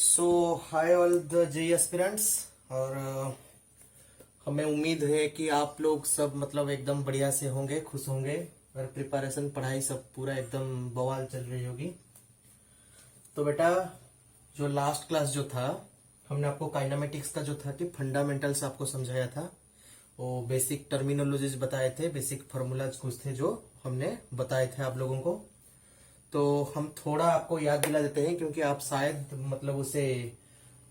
So hi all the J aspirants. और हमें उम्मीद है कि आप लोग सब मतलब एकदम बढ़िया से होंगे, खुश होंगे और प्रिपरेशन पढ़ाई सब पूरा एकदम बवाल चल रही होगी। तो बेटा, जो लास्ट क्लास जो था, हमने आपको काइनेमेटिक्स का जो था कि फंडामेंटल्स आपको समझाया था, वो बेसिक टर्मिनोलॉजीज बताए थे, बेसिक फार्मूलाज कुछ थे जो हमने बताए थे आप लोगों को। तो हम थोड़ा आपको याद दिला देते हैं क्योंकि आप शायद मतलब उसे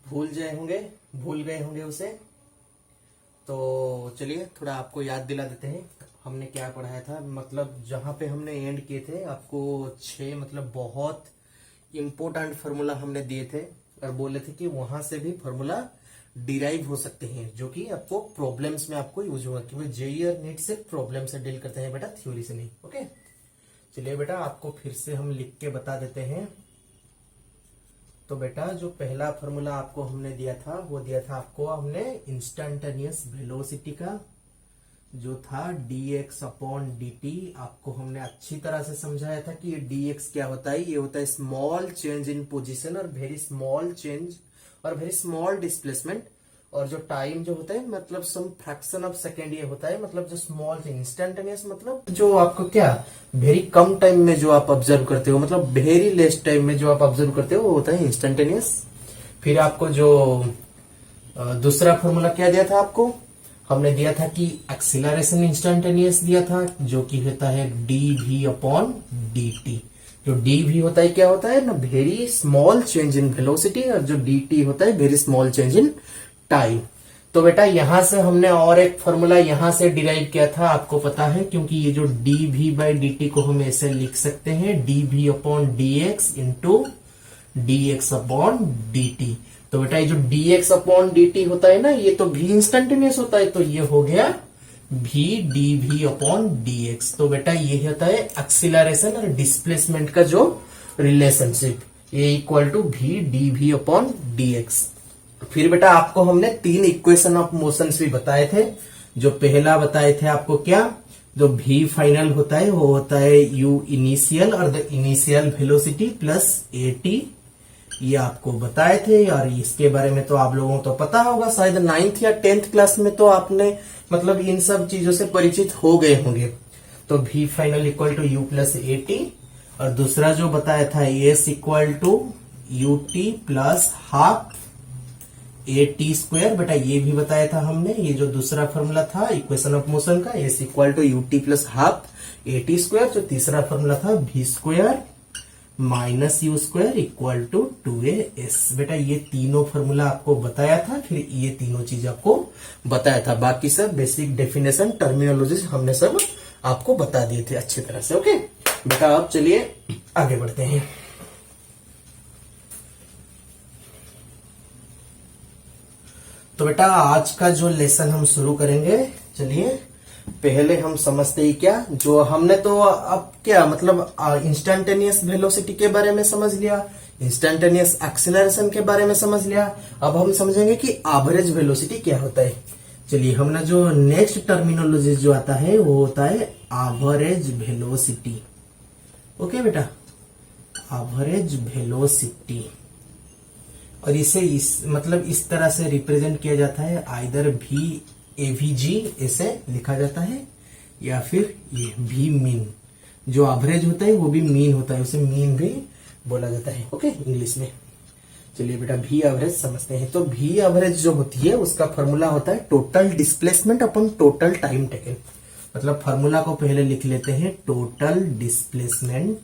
भूल गए होंगे उसे। तो चलिए थोड़ा आपको याद दिला देते हैं हमने क्या पढ़ाया था। मतलब जहां पे हमने एंड किए थे, आपको 6 मतलब बहुत इम्पोर्टेंट फार्मूला हमने दिए थे और बोले थे कि वहां से भी फार्मूला डिराइव हो सकते हैं जो कि आपको प्रॉब्लम्स में आपको यूज होगा, क्योंकि जेईई और नीट से प्रॉब्लम से डील करते हैं बेटा, थ्योरी से नहीं। ओके, चलिए बेटा आपको फिर से हम लिख के बता देते हैं। तो बेटा जो पहला फार्मूला आपको हमने दिया था वो दिया था आपको हमने इंस्टेंटेनियस वेलोसिटी का, जो था dx अपॉन dt। आपको हमने अच्छी तरह से समझाया था कि ये dx क्या होता है। ये होता है स्मॉल चेंज इन पोजीशन और वेरी स्मॉल चेंज और वेरी स्मॉल डिस्प्लेसमेंट। और जो टाइम जो होता है मतलब सम फ्रैक्शन ऑफ सेकेंड ये होता है, मतलब जो स्मॉल इंस्टेंटेनियस मतलब जो आपको क्या वेरी कम टाइम में जो आप ऑब्जर्व करते हो, मतलब वेरी लेस टाइम में जो आप ऑब्जर्व करते हो वो होता है इंस्टेंटेनियस। फिर आपको जो दूसरा फॉर्मूला क्या दिया था आपको, हमने दिया था कि एक्सीलरेशन इंस्टेंटेनियस दिया था जो कि होता है d v upon d t. जो डी वी होता है क्या होता है ना, very small change in velocity, और जो डी टी होता है very small change in time. तो बेटा यहां से हमने और एक फॉर्मूला यहां से डिराइव किया था, आपको पता है, क्योंकि ये जो d v by d t को हम ऐसे लिख सकते हैं d v upon d x into d x upon d t. तो बेटा ये जो d x upon d t होता है ना, ये तो भी इंस्टेंटेनियस होता है, तो ये हो गया v d v upon d x. तो बेटा ये होता है एक्सीलरेशन और डिस्प्लेसमेंट का जो रिलेशनशिप, ये equal to v d v upon d x. फिर बेटा आपको हमने 3 इक्वेशन ऑफ मोशंस भी बताए थे। जो पहला बताए थे आपको क्या, जो भी फाइनल होता है वो होता है यू इनिशियल और the initial velocity plus a T, ये आपको बताए थे। और इसके बारे में तो आप लोगों को तो पता होगा, शायद 9th या 10th क्लास में तो आपने मतलब इन सब चीजों से परिचित हो गए होंगे। तो v final equal to u plus a t. और दूसरा जो बताया था s equal to u t plus half a T square. बेटा ये भी बताया था हमने, ये जो दूसरा फॉर्मूला था इक्वेशन ऑफ मोशन का, s equal to u t plus half a T square. जो तीसरा फॉर्मूला था v square minus u square equal to 2as। बेटा ये तीनों फॉर्मूला आपको बताया था, फिर ये तीनों चीज आपको बताया था। बाकी सब बेसिक डेफिनेशन टर्मिनोलॉजी हमने सब आपको बता दिए थे अच्छी तरह से। ओके बेटा, अब चलिए आगे बढ़ते हैं। तो बेटा आज का जो लेसन हम शुरू करेंगे, चलिए पहले हम समझते ही क्या, जो हमने तो अब क्या मतलब इंस्टेंटेनियस वेलोसिटी के बारे में समझ लिया, इंस्टेंटेनियस एक्सीलरेशन के बारे में समझ लिया। अब हम समझेंगे कि एवरेज वेलोसिटी क्या होता है। चलिए हमने जो नेक्स्ट टर्मिनोलॉजी जो आता है वो होता है एवरेज वेलोसिटी। ओके बेटा, एवरेज वेलोसिटी, और इसे मतलब इस तरह से रिप्रेजेंट किया जाता है, आइदर भी एवीजी ऐसे लिखा जाता है, या फिर ये भी मीन। जो एवरेज होता है वो भी मीन होता है, उसे मीन भी बोला जाता है ओके इंग्लिश में। चलिए बेटा भी एवरेज समझते हैं। तो भी एवरेज जो होती है उसका फॉर्मूला होता है total displacement upon total time taken. मतलब फॉर्मूला को पहले लिख लेते हैं, टोटल डिस्प्लेसमेंट,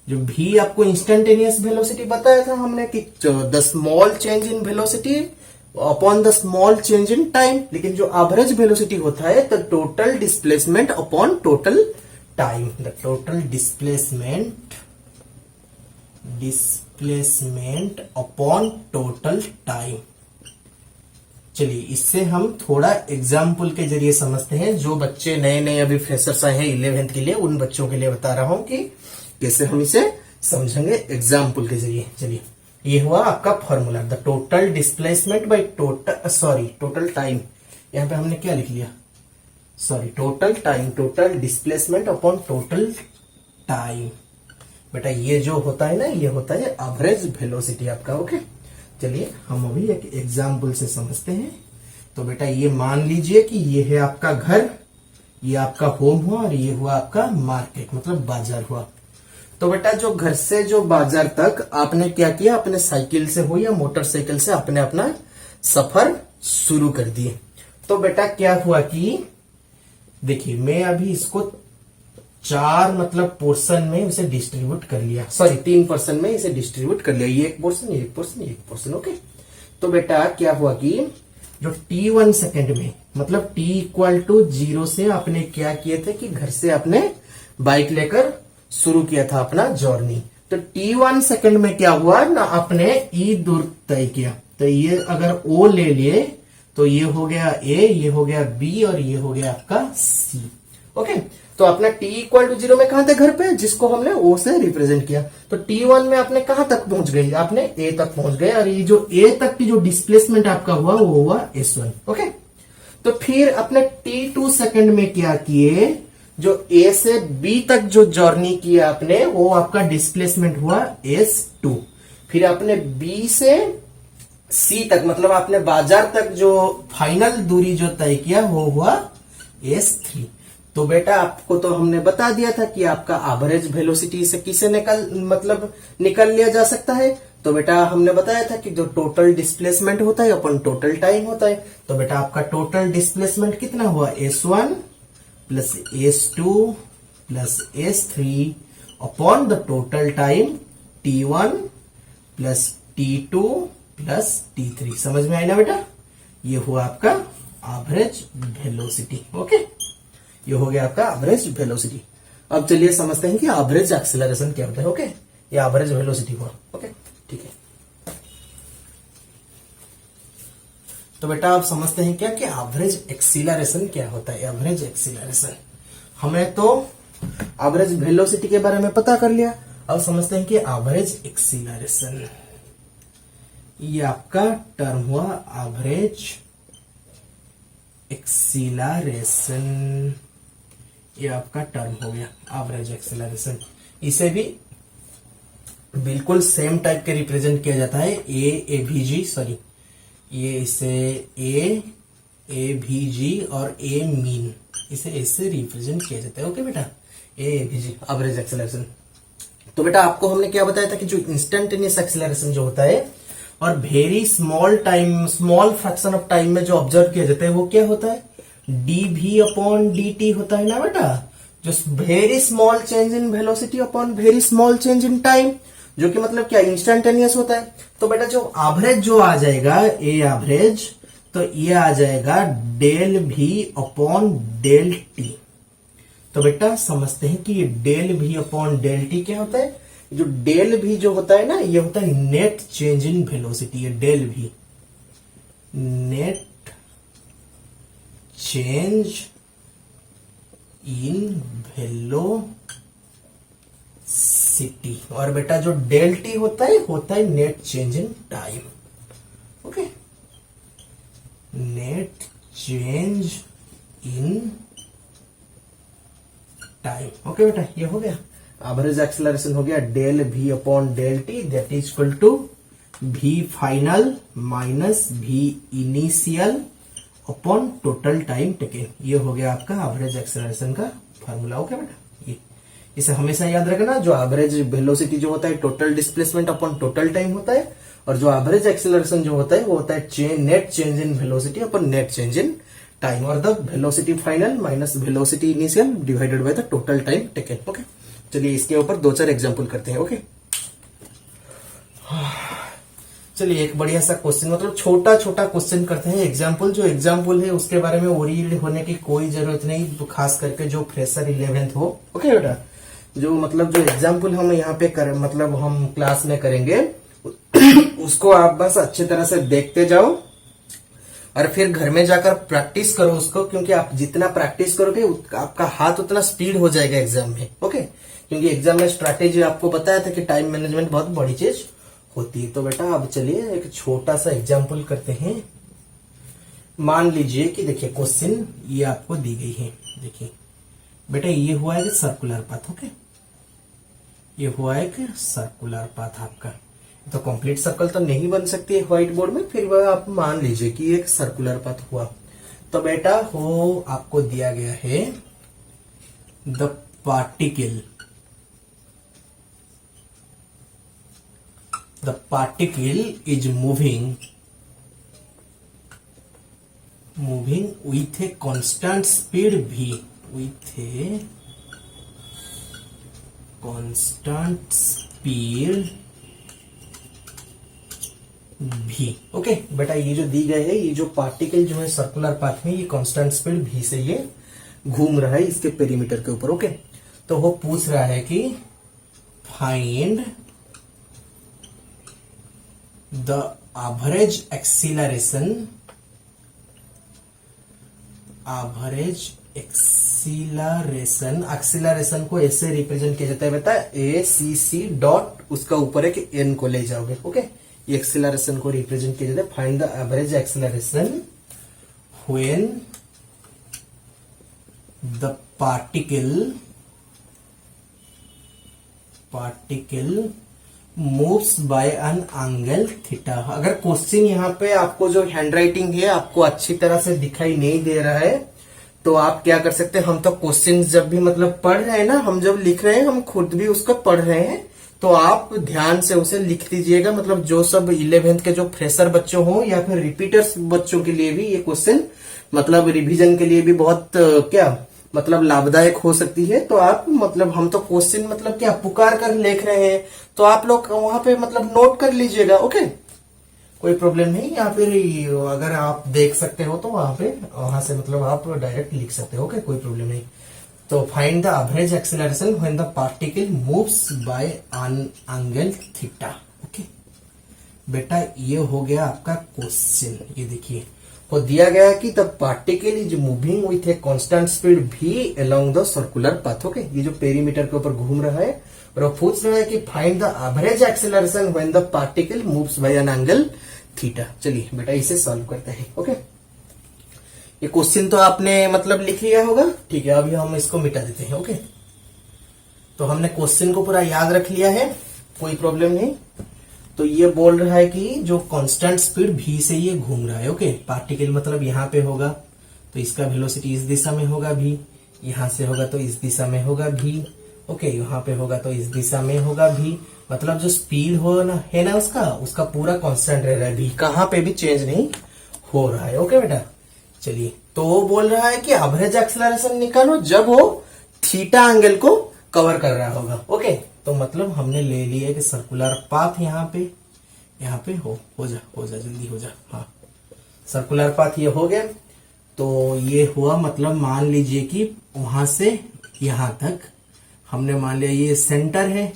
जो भी आपको इंस्टेंटेनियस वेलोसिटी बताया था हमने कि the small change in velocity upon the small change in time. लेकिन जो एवरेज वेलोसिटी होता है the total displacement upon total time, the total displacement upon total time. चलिए इससे हम थोड़ा एग्जाम्पल के जरिए समझते हैं। जो बच्चे नए नए अभी फ्रेशर्स आए हैं 11th के लिए, उन बच्चों के लिए बता रहा हूं कि कैसे हम इसे समझेंगे एग्जाम्पल के जरिए। चलिए ये हुआ आपका formula, the total displacement by total time. यहां पे हमने क्या लिख लिया, total time, total displacement upon total time. बेटा ये जो होता है ना, ये होता है एवरेज वेलोसिटी आपका। ओके, चलिए हम अभी एक एग्जाम्पल से समझते हैं। तो बेटा ये मान लीजिए कि ये है आपका घर, ये आपका होम हुआ और ये हुआ आपका मार्केट, मतलब बाजार हुआ। तो बेटा जो घर से जो बाजार तक आपने क्या किया, अपने साइकिल से हो या मोटरसाइकिल से आपने अपना सफर शुरू कर दिए। तो बेटा क्या हुआ कि देखिए मैं अभी इसको 4 मतलब पोर्शन में इसे डिस्ट्रीब्यूट कर लिया, सॉरी 3 पोर्शन में इसे डिस्ट्रीब्यूट कर लिया। ये एक पोर्शन, ये एक पोर्शन, ये एक पोर्शन। ओके, तो बेटा क्या हुआ कि जो t1 सेकेंड में मतलब t इक्वल टू 0 से आपने क्या किए थे कि घर से आपने बाइक लेकर शुरू किया था अपना जर्नी। तो t1 सेकेंड में क्या हुआ ना, आपने e दूर तय किया। तो ये अगर o ले लिए तो ये हो गया a, ये हो गया b और ये हो गया आपका c। ओके, तो अपना t इक्वल टू 0 में कहां थे, घर पे, जिसको हमने o से रिप्रेजेंट किया। तो t1 में आपने कहां तक पहुंच गए, आपने a तक पहुंच गए और ये जो a तक की जो डिस्प्लेसमेंट आपका हुआ वो हुआ s1। ओके, तो फिर अपने t2 सेकंड में क्या किए, जो a से b तक जो जर्नी किया आपने वो आपका डिस्प्लेसमेंट हुआ s2। फिर आपने b से c तक मतलब आपने बाजार तक जो फाइनल दूरी जो तय किया वो हुआ s3। तो बेटा आपको तो हमने बता दिया था कि आपका एवरेज वेलोसिटी से किसे निकल लिया जा सकता है। तो बेटा हमने बताया था कि जो टोटल डिस्प्लेसमेंट होता है अपन टोटल टाइम होता है। तो बेटा आपका टोटल डिस्प्लेसमेंट कितना हुआ, s1 plus s2 plus s3 upon the total time t1 plus t2 plus t3। समझ में आया ना बेटा, ये हुआ आपका एवरेज वेलोसिटी। ओके, ये हो गया आपका एवरेज वेलोसिटी। अब चलिए समझते हैं कि एवरेज एक्सेलरेशन क्या होता है। ओके, ये एवरेज वेलोसिटी हुआ। ओके, ठीक है। तो बेटा आप समझते हैं क्या कि एवरेज एक्सीलरेशन क्या होता है। एवरेज एक्सीलरेशन, हमें तो एवरेज वेलोसिटी के बारे में पता कर लिया, अब समझते हैं कि एवरेज एक्सीलरेशन, ये आपका टर्म हुआ एवरेज एक्सीलरेशन, ये आपका टर्म हो गया एवरेज एक्सेलरेशन। इसे भी बिल्कुल सेम टाइप के रिप्रेजेंट किया जाता है एवीजी, सॉरी ये इसे एवीजी और ए मीन, इसे ऐसे रिप्रेजेंट किया जाता है। ओके बेटा, एवीजी एवरेज एक्सेलरेशन। तो बेटा आपको हमने क्या बताया था कि जो इंस्टेंटेनियस एक्सेलरेशन जो होता है और very small time, small fraction of time में जो ऑब्जर्व किया जाता है वो क्या होता है, dv अपॉन dt होता है ना बेटा, जो very small change in velocity upon very small change in time, जो कि मतलब क्या इंस्टेंटेनियस होता है। तो बेटा जो एवरेज जो आ जाएगा ए एवरेज, तो ये आ जाएगा del v upon del t। तो बेटा समझते हैं कि ये del v upon del t क्या होता है। जो डेल v जो होता है ना, ये होता है नेट चेंज इन वेलोसिटी। ये del v net change in velocity, और बेटा जो डेल टी होता है net change in time. Okay, net change in time. Okay बेटा, ये हो गया एवरेज एक्सेलरेशन, हो गया del v upon del t, that is equal to v final minus v initial upon total time taken. ये हो गया आपका एवरेज एक्सेलरेशन का फार्मूला। ओके बेटा, ये इसे हमेशा याद रखना। जो एवरेज वेलोसिटी जो होता है total displacement upon total time होता है, और जो एवरेज एक्सेलरेशन जो होता है वो होता है net change in velocity upon net change in time, और the velocity final minus velocity initial divided by the total time taken. Okay, चलिए इसके ऊपर 2-4 एग्जाम्पल करते हैं। ओके, चलिए एक बढ़िया सा क्वेश्चन, मतलब छोटा छोटा क्वेश्चन करते हैं। एग्जाम्पल जो एग्जाम्पल है उसके बारे में ओरिएंटेड होने की कोई जरूरत नहीं, तो खास करके जो फ्रेशर 11th हो। ओके बेटा, जो मतलब जो एग्जाम्पल हम यहाँ पे मतलब हम क्लास में करेंगे उसको आप बस अच्छी तरह से देखते जाओ और फिर घर में जाकर प्रैक्टिस करो उसको, क्योंकि आप जितना प्रैक्टिस करोगे आपका हाथ उतना स्पीड हो जाएगा एग्जाम में। ओके, क्योंकि एग्जाम में स्ट्रैटेजी आपको बताया था कि टाइम मैनेजमेंट बहुत बड़ी चीज होती है। तो बेटा अब चलिए एक छोटा सा एग्जाम्पल करते हैं। मान लीजिए कि देखिए क्वेश्चन ये आपको दी गई है। देखिए बेटा ये हुआ है कि सर्कुलर पाथ। ओके, ये हुआ एक सर्कुलर पाथ आपका। तो कंप्लीट सर्कल तो नहीं बन सकती है व्हाइट बोर्ड में, फिर वह आप मान लीजिए कि एक सर्कुलर पाथ हुआ। तो बेटा हो आपको दिया गया है the particle is moving with a constant speed v, with a constant speed v। Okay बेटा ये जो दी गए है, ये जो पार्टिकल जो है सर्कुलर पाथ में, ये कांस्टेंट स्पीड v से ये घूम रहा है इसके पेरीमीटर के ऊपर। ओके तो वो पूछ रहा है कि find the average acceleration acceleration को ऐसे रिप्रेजेंट किया जाता है बेटा, ए सी सी डॉट, उसका ऊपर एक एन को ले जाओगे। ओके ये एक्सीलरेशन को रिप्रेजेंट किया जाता है। Find the average acceleration when the particle moves bye an angle theta. अगर क्वेश्चन यहाँ पे आपको जो हैंडराइटिंग है आपको अच्छी तरह से दिखाई नहीं दे रहा है, तो आप क्या कर सकते हैं, हम तो क्वेश्चन जब भी मतलब पढ़ रहे हैं ना, हम जब लिख रहे हैं हम खुद भी उसको पढ़ रहे हैं, तो आप ध्यान से उसे लिख दीजिएगा। मतलब जो सब 11th के जो फ्रेशर बच्चों हो या फिर रिपीटर्स बच्चों के लिए भी ये क्वेश्चन मतलब रिवीजन के लिए भी बहुत क्या मतलब लाभदायक हो सकती है। तो आप मतलब हम तो क्वेश्चन मतलब क्या पुकार कर लिख रहे हैं, तो आप लोग वहां पे मतलब नोट कर लीजिएगा। ओके कोई प्रॉब्लम नहीं, या फिर अगर आप देख सकते हो तो वहां से मतलब आप डायरेक्ट लिख सकते हो। ओके कोई प्रॉब्लम नहीं। तो find the average acceleration when the particle moves bye an angle theta. Okay बेटा ये हो गया आपका क्वेश्चन। ये देखिए वो दिया गया है कि the particle is moving with a constant speed v along the circular path. Okay ये जो पेरीमीटर के ऊपर घूम रहा है, और वो पूछ रहा है कि find the average acceleration when the particle moves bye an angle theta. चलिए बेटा इसे सॉल्व करते हैं। ओके ये क्वेश्चन तो आपने मतलब लिख लिया होगा, ठीक है। अभी हम इसको मिटा देते हैं। ओके तो हमने क्वेश्चन को पूरा याद रख लिया है, कोई प्रॉब्लम नहीं। तो ये बोल रहा है कि जो कांस्टेंट स्पीड v से ये घूम रहा है। ओके पार्टिकल मतलब यहाँ पे होगा तो इसका वेलोसिटी इस दिशा में होगा v, यहाँ से होगा तो इस दिशा में होगा v। ओके यहाँ पे होगा तो इस दिशा में होगा v। मतलब जो स्पीड हो ना है ना उसका पूरा कांस्टेंट रह रहा है, v कहाँ पे भी चेंज नहीं हो रहा है। ओके बेटा चलिए तो वो बोल रहा है कि एवरेज एक्सेलरेशन निकालो जब वो थीटा एंगल को कवर कर रहा होगा। ओके तो मतलब हमने ले लिया कि सर्कुलर पाथ यहाँ पे हो जा जल्दी हो जा। हाँ सर्कुलर पाथ ये हो गया। तो ये हुआ मतलब मान लीजिए कि वहां से यहां तक हमने मान लिया ये सेंटर है,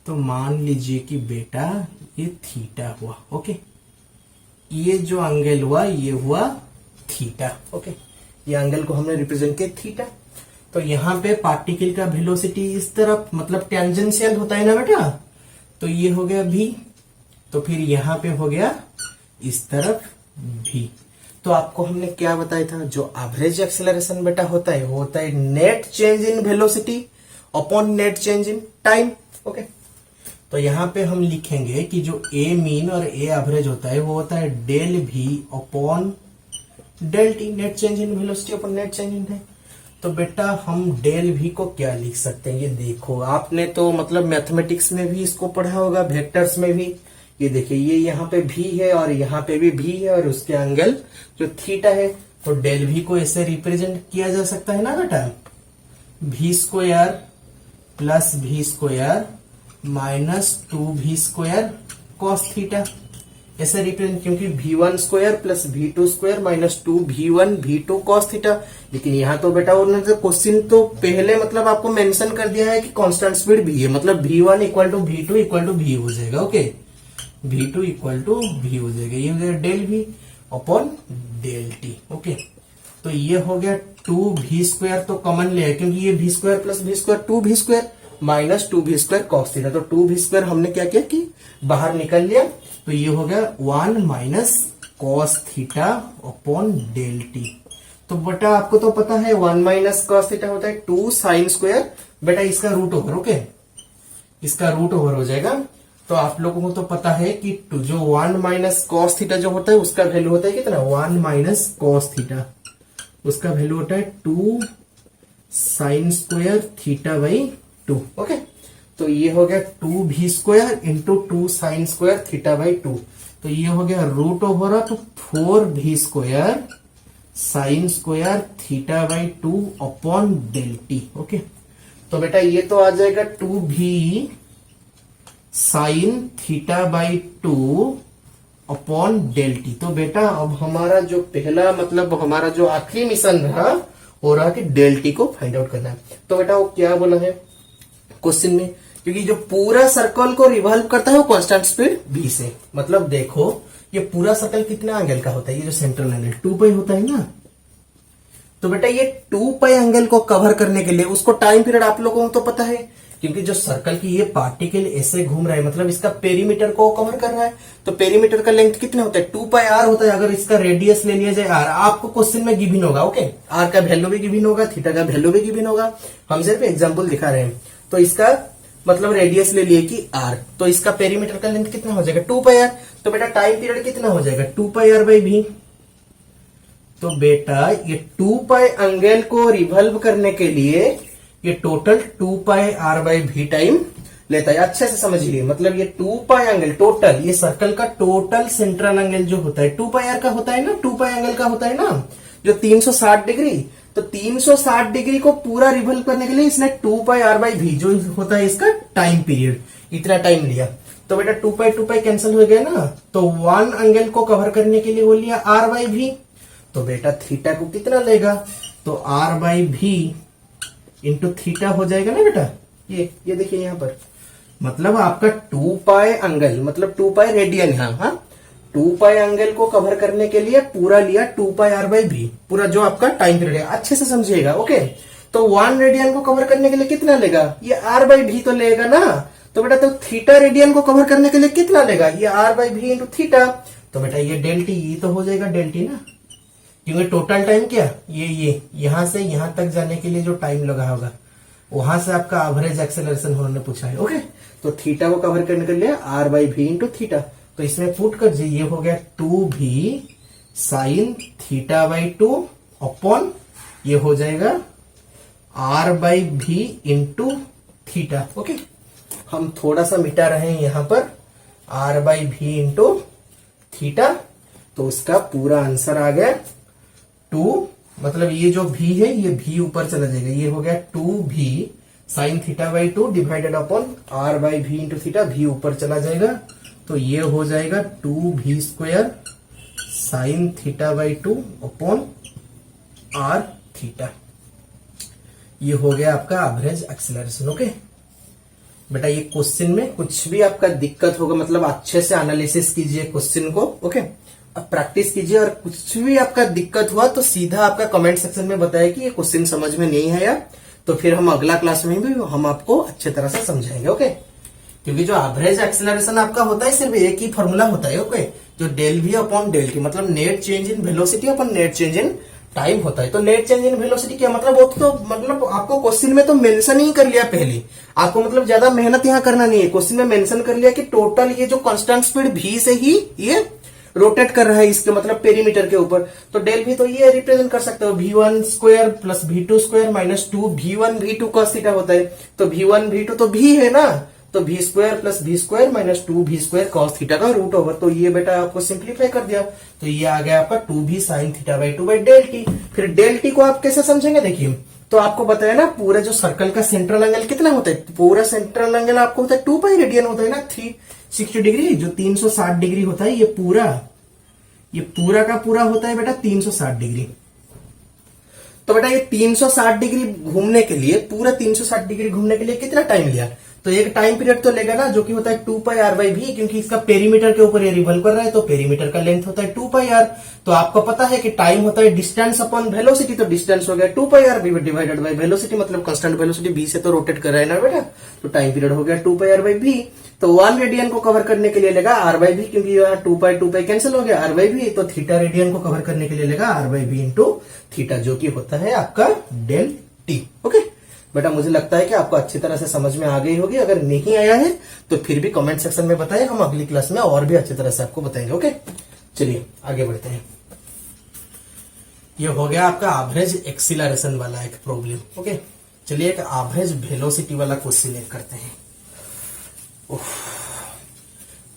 तो मान लीजिए कि बेटा ये थीटा हुआ। ओके ये जो एंगल हुआ ये हुआ थीटा। ओके ये एंगल को हमने रिप्रेजेंट किया थीटा। तो यहाँ पे पार्टिकल का वेलोसिटी इस तरफ मतलब टेंजेंशियल होता है ना बेटा, तो ये हो गया v, तो फिर यहाँ पे हो गया इस तरफ v। तो आपको हमने क्या बताया था, जो एवरेज एक्सेलरेशन बेटा होता है वो होता है net change in velocity upon net change in time. Okay तो यहाँ पे हम लिखेंगे कि जो a मीन और a एवरेज होता है वो होता है del v upon del t, net change in velocity upon net change in time. तो बेटा हम डेल v को क्या लिख सकते हैं, ये देखो आपने तो मतलब मैथमेटिक्स में भी इसको पढ़ा होगा, वेक्टर्स में भी। ये देखिए ये यहाँ पे v है और यहाँ पे भी v है और उसके एंगल जो थीटा है, तो डेल v को ऐसे रिप्रेजेंट किया जा सकता है ना बेटा, v square plus v square minus 2v square cos theta, ऐसे रिप्रेजेंट, क्योंकि v1 square plus v2 square minus 2v1 v2 cos theta. लेकिन यहाँ तो बेटा उन्होंने क्वेश्चन तो पहले मतलब आपको मेंशन कर दिया है कि कांस्टेंट स्पीड v है, मतलब v1 equal to v2 equal to v हो जाएगा। Okay v2 equal to v हो जाएगा, ये हो जाएगा del v upon del t. Okay तो ये हो गया 2v स्क्वायर, तो कॉमन ले, क्योंकि ये v square plus v square 2v square minus 2v square cos theta, तो 2v स्क्वायर हमने क्या किया कि बाहर निकल लिया, तो ये हो गया 1 minus cos theta upon del t. तो बेटा आपको तो पता है 1 माइनस कॉस थीटा होता है 2 साइन स्क्वायर, बेटा इसका रूट ओवर। ओके इसका रूट ओवर हो जाएगा। तो आप लोगों को तो पता है कि जो 1 माइनस कॉस थीटा जो होता है उसका वैल्यू होता है कितना, 1 माइनस कॉस थीटा, उसका वैल्यू होता है 2 sine square theta by 2। Okay, तो ये हो गया 2 v² into 2 sine square theta by 2। तो ये हो गया root over of 4v² sine square theta by 2 upon del t. Okay, तो बेटा ये तो आ जाएगा 2v sine theta by 2 upon del t. तो बेटा अब हमारा जो पहला मतलब हमारा जो आखिरी मिशन रहा हो रहा कि डेल टी को फाइंड आउट करना है। तो बेटा वो क्या बोला है क्वेश्चन में, क्योंकि जो पूरा सर्कल को रिवॉल्व करता है वो कांस्टेंट स्पीड v से। मतलब देखो ये पूरा सर्कल कितना एंगल का होता है, ये जो सेंट्रल एंगल 2 पाई होता है ना। तो बेटा ये 2 पाई एंगल को कवर करने के लिए उसको टाइम पीरियड आप लोगों को तो पता है, क्योंकि जो सर्कल की ये पार्टिकल ऐसे घूम रहा है मतलब इसका पेरीमीटर को कवर कर रहा है। तो पेरीमीटर का लेंथ कितना होता है, 2 पाई r होता है। अगर इसका रेडियस ले लिया जाए r, आपको क्वेश्चन में गिवन होगा। ओके, r का वैल्यू भी गिवन होगा, थीटा का वैल्यू भी गिवन होगा, हम सिर्फ एग्जाम्पल दिखा रहे हैं। तो इसका मतलब रेडियस ले लिए कि r, तो इसका पेरीमीटर का लेंथ कितना हो जाएगा 2 पाई r। तो बेटा टाइम पीरियड कितना हो जाएगा 2 पाई r बाई v। तो बेटा ये 2 पाई एंगल को रिवॉल्व करने के लिए ये total 2 pi r by v time लेता है। अच्छे से समझिए, मतलब ये 2 पाई एंगल टोटल, ये सर्कल का टोटल सेंट्रल एंगल जो होता है 2 पाई r का होता है ना, 2 पाई एंगल का होता है ना जो 360 डिग्री। तो 360 डिग्री को पूरा रिवॉल्व करने के लिए इसने 2 पाई r बाई v जो होता है इसका टाइम पीरियड, इतना टाइम लिया। तो बेटा 2 पाई कैंसिल हो गया ना, तो 1 एंगल को कवर करने के लिए वो लिया r बाई v। तो बेटा थीटा को कितना लेगा, तो r by v into theta हो जाएगा ना बेटा। ये देखिए यहाँ पर, मतलब आपका 2 पाई एंगल मतलब 2 पाई रेडियन यहाँ, हाँ 2 पाई एंगल को कवर करने के लिए पूरा लिया 2 पाई r बाई v, पूरा जो आपका टाइम पीरियड है। अच्छे से समझिएगा। ओके, तो 1 रेडियन को कवर करने के लिए कितना लेगा, ये r बाई v तो लेगा ना। तो बेटा तो थीटा रेडियन को कवर करने के लिए कितना लेगा, ये r by v into theta. तो बेटा ये डेल टी, ये तो हो जाएगा डेल टी ना, क्योंकि टोटल टाइम क्या ये यहां से यहां तक जाने के लिए जो टाइम लगा होगा वहां से आपका एवरेज एक्सेलरेशन होने पूछा है। ओके, तो थीटा को कवर करने के लिए r by v into theta. तो इसमें पुट कर दीजिए, ये हो गया 2v sine theta by 2 upon ये हो जाएगा r by v into theta. Okay, हम थोड़ा सा मिटा रहे हैं यहाँ पर r by v into theta. तो उसका पूरा आंसर आ गया 2, मतलब ये जो v है ये v ऊपर चला जाएगा, ये हो गया 2v sine theta by 2 divided upon r by v into theta, v ऊपर चला जाएगा। तो ये हो जाएगा 2v² sign theta by 2 upon r theta. ये हो गया आपका एवरेज एक्सेलरेशन। ओके बेटा, ये क्वेश्चन में कुछ भी आपका दिक्कत होगा मतलब अच्छे से एनालिसिस कीजिए क्वेश्चन को। ओके, अब प्रैक्टिस कीजिए, और कुछ भी आपका दिक्कत हुआ तो सीधा आपका कमेंट सेक्शन में बताइए कि ये क्वेश्चन समझ में नहीं है यार, तो फिर हम अगला क्लास में भी हम आपको अच्छे तरह से समझाएंगे। ओके, क्योंकि जो एवरेज एक्सेलरेशन आपका होता है सिर्फ एक ही फॉर्मूला होता है। ओके, जो del V upon del T मतलब net change in velocity upon net change in time होता है। तो नेट चेंज इन वेलोसिटी क्या मतलब, वो तो मतलब आपको क्वेश्चन में तो मेंशन ही कर लिया पहले, आपको मतलब ज्यादा मेहनत यहाँ करना नहीं है। क्वेश्चन में मेंशन कर लिया कि टोटल ये जो कांस्टेंट स्पीड v से ही ये रोटेट कर रहा है इसके मतलब पेरीमीटर के ऊपर। तो डेल वी तो ये रिप्रेजेंट कर सकते हो v1 square plus v2 square minus 2 v1 v2 cos theta होता है। तो v1 v2 तो v है ना, तो v square plus v square minus 2v square cos theta का रूट ओवर। तो ये बेटा आपको सिंप्लीफाई कर दिया, तो ये आ गया आपका 2v sine theta by 2 by del t. फिर डेल टी को आप कैसे समझेंगे, देखिए तो आपको बताया ना पूरा जो सर्कल का सेंट्रल एंगल कितना होता है, पूरा सेंट्रल एंगल आपको होता है 2 पाई रेडियन होता है ना, 360 डिग्री जो 360 डिग्री होता है, ये पूरा का पूरा होता है बेटा 360 डिग्री। तो बेटा ये 360 डिग्री घूमने के लिए, पूरा 360 डिग्री घूमने के लिए कितना टाइम लिया, तो एक टाइम पीरियड तो लेगा ना जो कि होता है 2 पाई r बाई v, क्योंकि इसका पेरीमीटर के ऊपर ये रिवॉल्व कर रहा है तो पेरीमीटर का लेंथ होता है 2 पाई r। तो आपको पता है कि टाइम होता है डिस्टेंस अपॉन वेलोसिटी, तो डिस्टेंस हो गया 2 पाई r डिवाइडेड बाई वेलोसिटी, मतलब कांस्टेंट वेलोसिटी v से तो रोटेट कर रहा है ना बेटा, तो टाइम पीरियड हो गया 2 पाई r बाई v। तो 1 रेडियन को कवर करने के लिए लेगा r बाई v, क्योंकि यहाँ 2 पाई कैंसिल हो गया, r बाई v। तो थीटा रेडियन को कवर करने के लिए लेगा r by v into theta, जो कि होता है आपका डेल टी। ओके, बेटा मुझे लगता है कि आपको अच्छी तरह से समझ में आ गई होगी। अगर नहीं आया है तो फिर भी कमेंट सेक्शन में बताएं, हम अगली क्लास में और भी अच्छी तरह से आपको बताएंगे। ओके, चलिए आगे बढ़ते हैं। ये हो गया आपका एवरेज एक्सीलरेशन वाला एक प्रॉब्लम। ओके, चलिए एक एवरेज वेलोसिटी वाला क्वेश्चन एक करते हैं।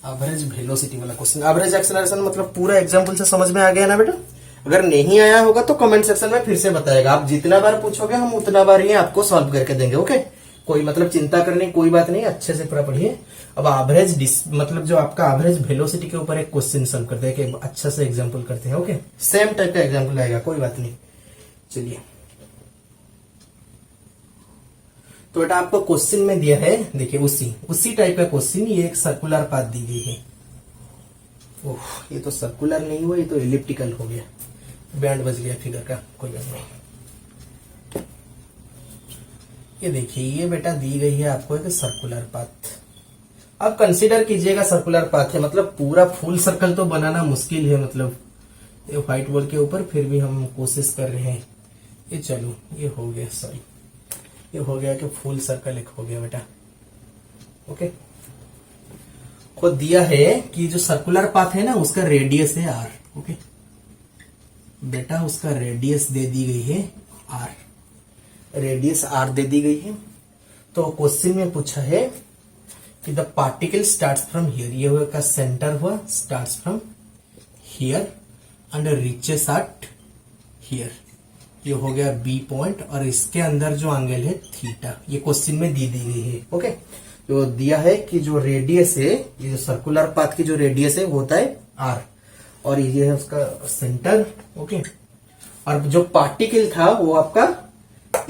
एवरेज वेलोसिटी वाला क्वेश्चन, एवरेज एक्सीलरेशन मतलब पूरा एग्जाम्पल से समझ में आ गया ना बेटा? अगर नहीं आया होगा तो कमेंट सेक्शन में फिर से बताएगा। आप जितना बार पूछोगे हम उतना बार ही आपको सॉल्व करके देंगे। ओके, कोई मतलब चिंता करने की कोई बात नहीं, अच्छे से पूरा पढ़िए। अब एवरेज मतलब जो आपका एवरेज वेलोसिटी के ऊपर एक क्वेश्चन सॉल्व करते हैं, एक अच्छा से एग्जांपल करते हैं। ओके, सेम टाइप का एग्जांपल आएगा, कोई बात नहीं। चलिए, तो बेटा आपको क्वेश्चन में दिया है, देखिए उसी टाइप का क्वेश्चन, ये एक सर्कुलर पाथ दी गई है। ओह, ये तो सर्कुलर नहीं हुआ, ये तो एलिप्टिकल हो गया, बैंड बज गया फिगर का, कोई बात नहीं। ये देखिए, ये बेटा दी गई है आपको एक सर्कुलर पाथ। अब कंसीडर कीजिएगा सर्कुलर पाथ है, मतलब पूरा फुल सर्कल तो बनाना मुश्किल है, मतलब ये व्हाइट बोर्ड के ऊपर, फिर भी हम कोशिश कर रहे हैं। ये चलो, ये हो गया, सॉरी, ये हो गया कि फुल सर्कल एक हो गया बेटा। ओके, को दिया है कि जो सर्कुलर पाथ है ना उसका रेडियस है आर। ओके बेटा, उसका रेडियस दे दी गई है आर, रेडियस आर दे दी गई है। तो क्वेश्चन में पूछा है कि the particle starts from here, ये हुआ का सेंटर हुआ, starts from here and reaches eight here, ये हो गया बी पॉइंट, और इसके अंदर जो एंगल है थीटा, ये क्वेश्चन में दी गई है। ओके, तो दिया है कि जो रेडियस है, ये जो सर्कुलर पाथ की जो रेडियस है वो होता है आर, और ये है उसका सेंटर। ओके, और जो पार्टिकल था वो आपका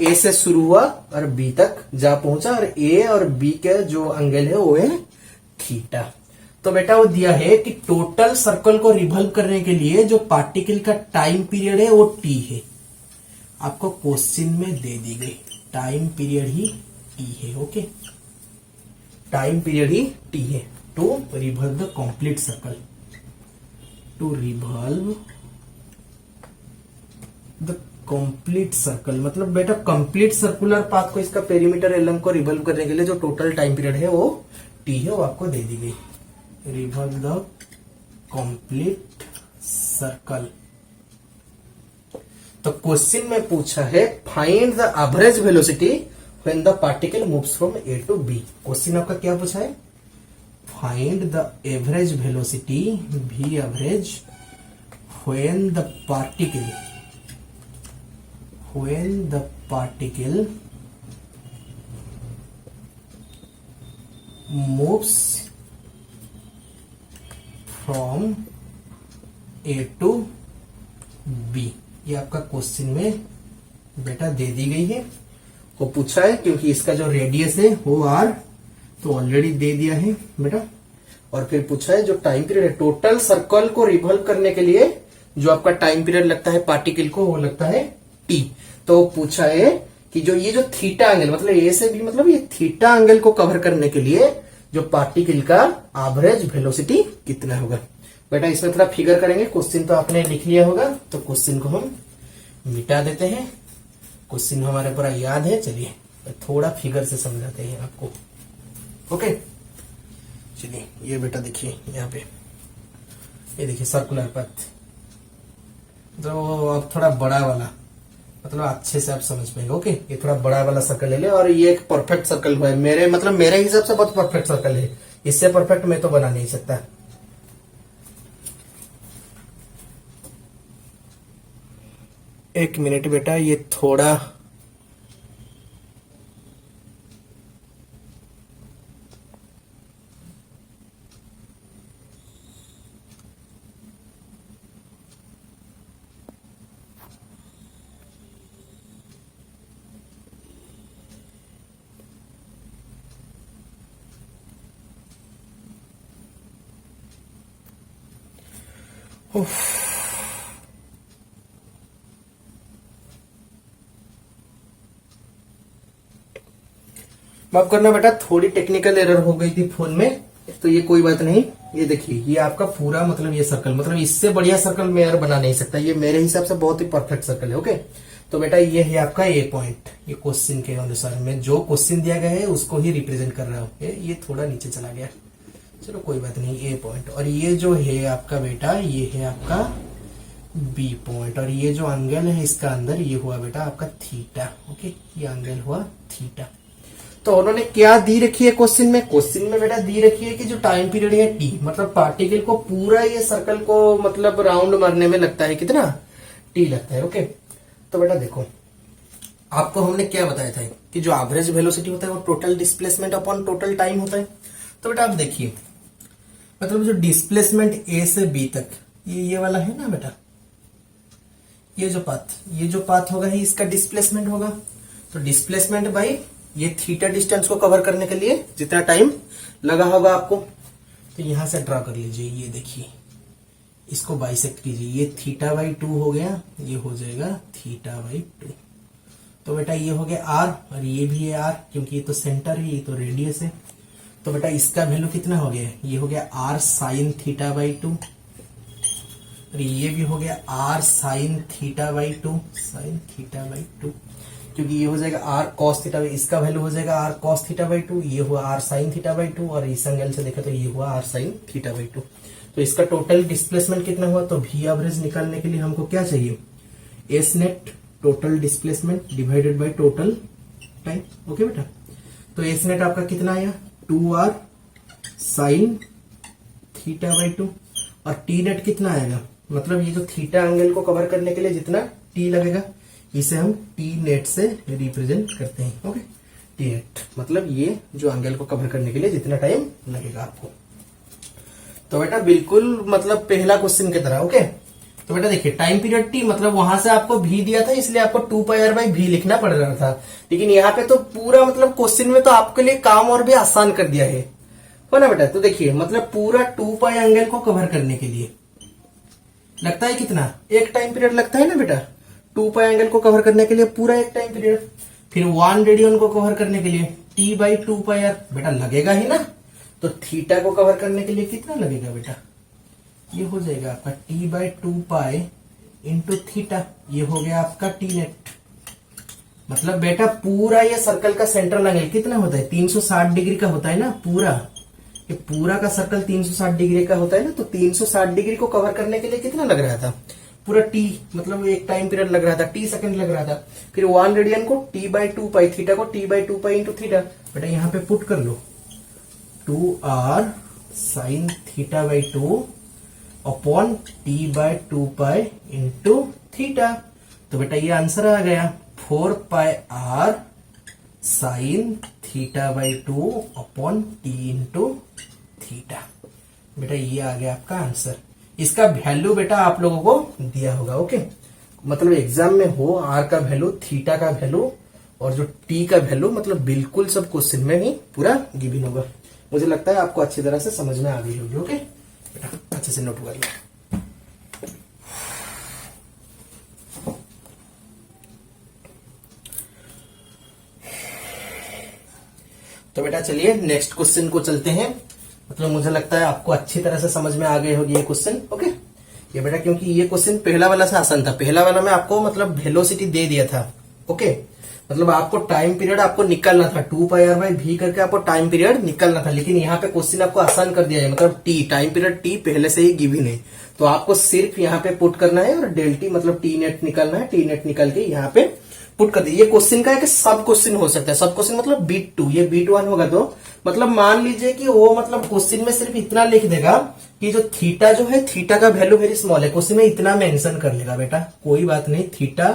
ए से शुरू हुआ और बी तक जा पहुंचा, और ए और बी के जो एंगल है वो है थीटा। तो बेटा वो दिया है कि टोटल सर्कल को रिवॉल्व करने के लिए जो पार्टिकल का टाइम पीरियड है वो टी है। आपको क्वेश्चन में दे दी गई टाइम पीरियड ही टी है। ओके, टाइम पीरियड ही टी है to revolve the complete circle, to revolve the complete circle, मतलब बेटा कंप्लीट सर्कुलर पाथ को, इसका पेरीमीटर एलम को रिवॉल्व करने के लिए जो टोटल टाइम पीरियड है वो टी है, वो आपको दे दी गई। Revolve the complete circle. तो क्वेश्चन में पूछा है find the average velocity when the particle moves from A to B. Question आपका क्या पूछा है? Find the average velocity, V average, when the particle moves from A to B। ये आपका क्वेश्चन में बेटा दे दी गई है, वो पूछा है क्योंकि इसका जो रेडियस है वो आर, तो ऑलरेडी दे दिया है बेटा। और फिर पूछा है जो टाइम पीरियड है, टोटल सर्कल को रिवॉल्व करने के लिए जो आपका टाइम पीरियड लगता है पार्टिकल को, वो लगता है टी। तो पूछा है कि जो ये जो थीटा एंगल, मतलब ए से बी, मतलब ये थीटा एंगल को कवर करने के लिए जो पार्टिकल का एवरेज वेलोसिटी कितना होगा। बेटा इसमें थोड़ा फिगर करेंगे, क्वेश्चन तो आपने लिख लिया होगा, तो क्वेश्चन को हम मिटा देते हैं। क्वेश्चन हमारे पूरा याद है, चलिए थोड़ा फिगर से समझाते हैं आपको। ओके, चलिए ये बेटा देखिए यहाँ पे, ये देखिए सर्कुलर पाथ, तो अब थोड़ा बड़ा वाला, मतलब अच्छे से आप समझ पाएंगे। ओके, ये थोड़ा बड़ा वाला सर्कल ले ले, और ये एक परफेक्ट सर्कल हुआ है, मेरे हिसाब से बहुत परफेक्ट सर्कल है, इससे परफेक्ट मैं तो बना नहीं सकता। एक मिनट बेटा, ये थोड़ा माफ करना बेटा, थोड़ी टेक्निकल एरर हो गई थी फोन में, तो ये कोई बात नहीं। ये देखिए, ये आपका पूरा मतलब ये सर्कल, मतलब इससे बढ़िया सर्कल मैं यार बना नहीं सकता, ये मेरे हिसाब से बहुत ही परफेक्ट सर्कल है। ओके, तो बेटा ये है आपका ए पॉइंट, ये क्वेश्चन के अनुसार मैं जो क्वेश्चन दिया गया है उसको ही रिप्रेजेंट कर रहा हूँ। ये थोड़ा नीचे चला गया, चलो कोई बात नहीं, ए पॉइंट। और ये जो है आपका बेटा ये है आपका बी पॉइंट, और ये जो एंगल है इसका अंदर ये हुआ बेटा आपका थीटा। ओके, ये एंगल हुआ थीटा। तो उन्होंने क्या दी रखी है क्वेश्चन में? क्वेश्चन में बेटा दी रखी है कि जो टाइम पीरियड है टी, मतलब पार्टिकल को पूरा ये सर्कल को मतलब राउंड मारने में लगता है कितना? टी लगता है। ओके, तो बेटा देखो आपको हमने क्या बताया था कि जो एवरेज वेलोसिटी होता है वो total displacement upon total time होता है। तो बेटा आप देखिए, मतलब जो डिस्प्लेसमेंट ए से बी तक ये वाला है ना बेटा, ये जो पाथ होगा ही इसका डिस्प्लेसमेंट होगा। तो डिस्प्लेसमेंट बाई ये थीटा डिस्टेंस को कवर करने के लिए जितना टाइम लगा होगा आपको, तो यहां से ड्रा कर लीजिए। ये देखिए, इसको बाइसेक्ट कीजिए, ये थीटा बाई 2 हो गया, ये हो जाएगा थीटा बाई 2। तो बेटा ये हो गया आर, और ये भी है आर, क्योंकि ये तो सेंटर है, ये तो रेडियस है। तो बेटा इसका वैल्यू कितना हो गया? ये हो गया आर साइन थीटा बाई 2, और ये भी हो गया R sine theta by 2, sine theta by 2, क्योंकि ये हो जाएगा आर कॉस थीटा बाई, इसका वैल्यू हो जाएगा आर कॉस थीटा बाई 2, ये हुआ आर साइन थीटा बाई 2, और इस एंगल से देखा तो ये हुआ आर साइन थीटा बाई 2। तो इसका टोटल डिस्प्लेसमेंट कितना हुआ? तो वी एवरेज निकालने के लिए हमको क्या चाहिए? S net total displacement divided by total time. Okay बेटा, तो एस नेट आपका कितना आया? 2r साइन थीटा बाई 2, और टी नेट कितना आएगा? मतलब ये जो थीटा एंगल को कवर करने के लिए जितना टी लगेगा इसे हम टी नेट से रिप्रेजेंट करते हैं। ओके, टी नेट मतलब ये जो एंगल को कवर करने के लिए जितना टाइम लगेगा आपको। तो बेटा बिल्कुल मतलब पहला क्वेश्चन की तरह। ओके, तो बेटा देखिए टाइम पीरियड टी, मतलब वहां से आपको भी दिया था इसलिए आपको 2πr/v लिखना पड़ रहा था, लेकिन यहाँ पे तो पूरा मतलब क्वेश्चन में तो आपके लिए काम और भी आसान कर दिया है ना बेटा। तो देखिए मतलब पूरा 2π एंगल को कवर करने के लिए लगता है कितना? एक टाइम पीरियड लगता है ना बेटा। 2π एंगल को कवर करने के लिए पूरा एक टाइम पीरियड, फिर 1 रेडियन को कवर करने के लिए t/2πr बेटा लगेगा ही ना। तो थीटा को कवर करने के लिए कितना लगेगा बेटा? ये हो जाएगा आपका t/2π इंटू थीटा, ये हो गया आपका टी नेट। मतलब बेटा पूरा ये सर्कल का सेंट्रल एंगल कितना होता है? 360 डिग्री का होता है ना पूरा, ये पूरा का सर्कल 360 डिग्री का होता है ना। तो 360 डिग्री को कवर करने के लिए कितना लग रहा था? पूरा टी, मतलब एक टाइम पीरियड लग रहा था, टी सेकंड लग रहा था। फिर 1 रेडियन को t/2π, थीटा को t/2π इंटू थीटा। बेटा यहाँ पे पुट कर लो 2r sign theta by 2 upon t/2π into theta. तो बेटा ये आंसर आ गया 4πr sign theta by 2 upon t into theta. बेटा ये आ गया आपका आंसर। इसका वैल्यू बेटा आप लोगों को दिया होगा। ओके, मतलब एग्जाम में हो आर का वैल्यू, थीटा का वैल्यू और जो टी का वैल्यू, मतलब बिल्कुल सब क्वेश्चन में ही पूरा गिवन होगा। मुझे लगता है आपको अच्छी तरह से समझ में आ गई होगी। ओके बेटा अच्छे से नोट कर लो। तो बेटा चलिए नेक्स्ट क्वेश्चन को चलते हैं। मतलब मुझे लगता है आपको अच्छी तरह से समझ में आ गए होगी ये क्वेश्चन। ओके, ये बेटा क्योंकि ये क्वेश्चन पहला वाला से आसान था। पहला वाला में आपको मतलब वेलोसिटी दे दिया था। ओके, मतलब आपको टाइम पीरियड आपको निकालना था 2πr/v करके आपको टाइम पीरियड निकालना था, लेकिन यहाँ पे क्वेश्चन आपको आसान कर दिया है। मतलब टी टाइम पीरियड टी पहले से ही गिवन है, तो आपको सिर्फ यहाँ पे पुट करना है और डेल टी मतलब टी नेट निकालना है। टी नेट निकाल के यहाँ पे पुट कर दिए। ये क्वेश्चन का है कि सब क्वेश्चन हो सकता है, सब क्वेश्चन मतलब बीट 2, ये बीट 1 होगा। तो मतलब मान लीजिए कि वो मतलब क्वेश्चन में सिर्फ इतना लिख देगा कि जो थीटा जो है, थीटा का वैल्यू वेरी स्मॉल है, क्वेश्चन में इतना मेंशन कर लेगा। बेटा कोई बात नहीं, थीटा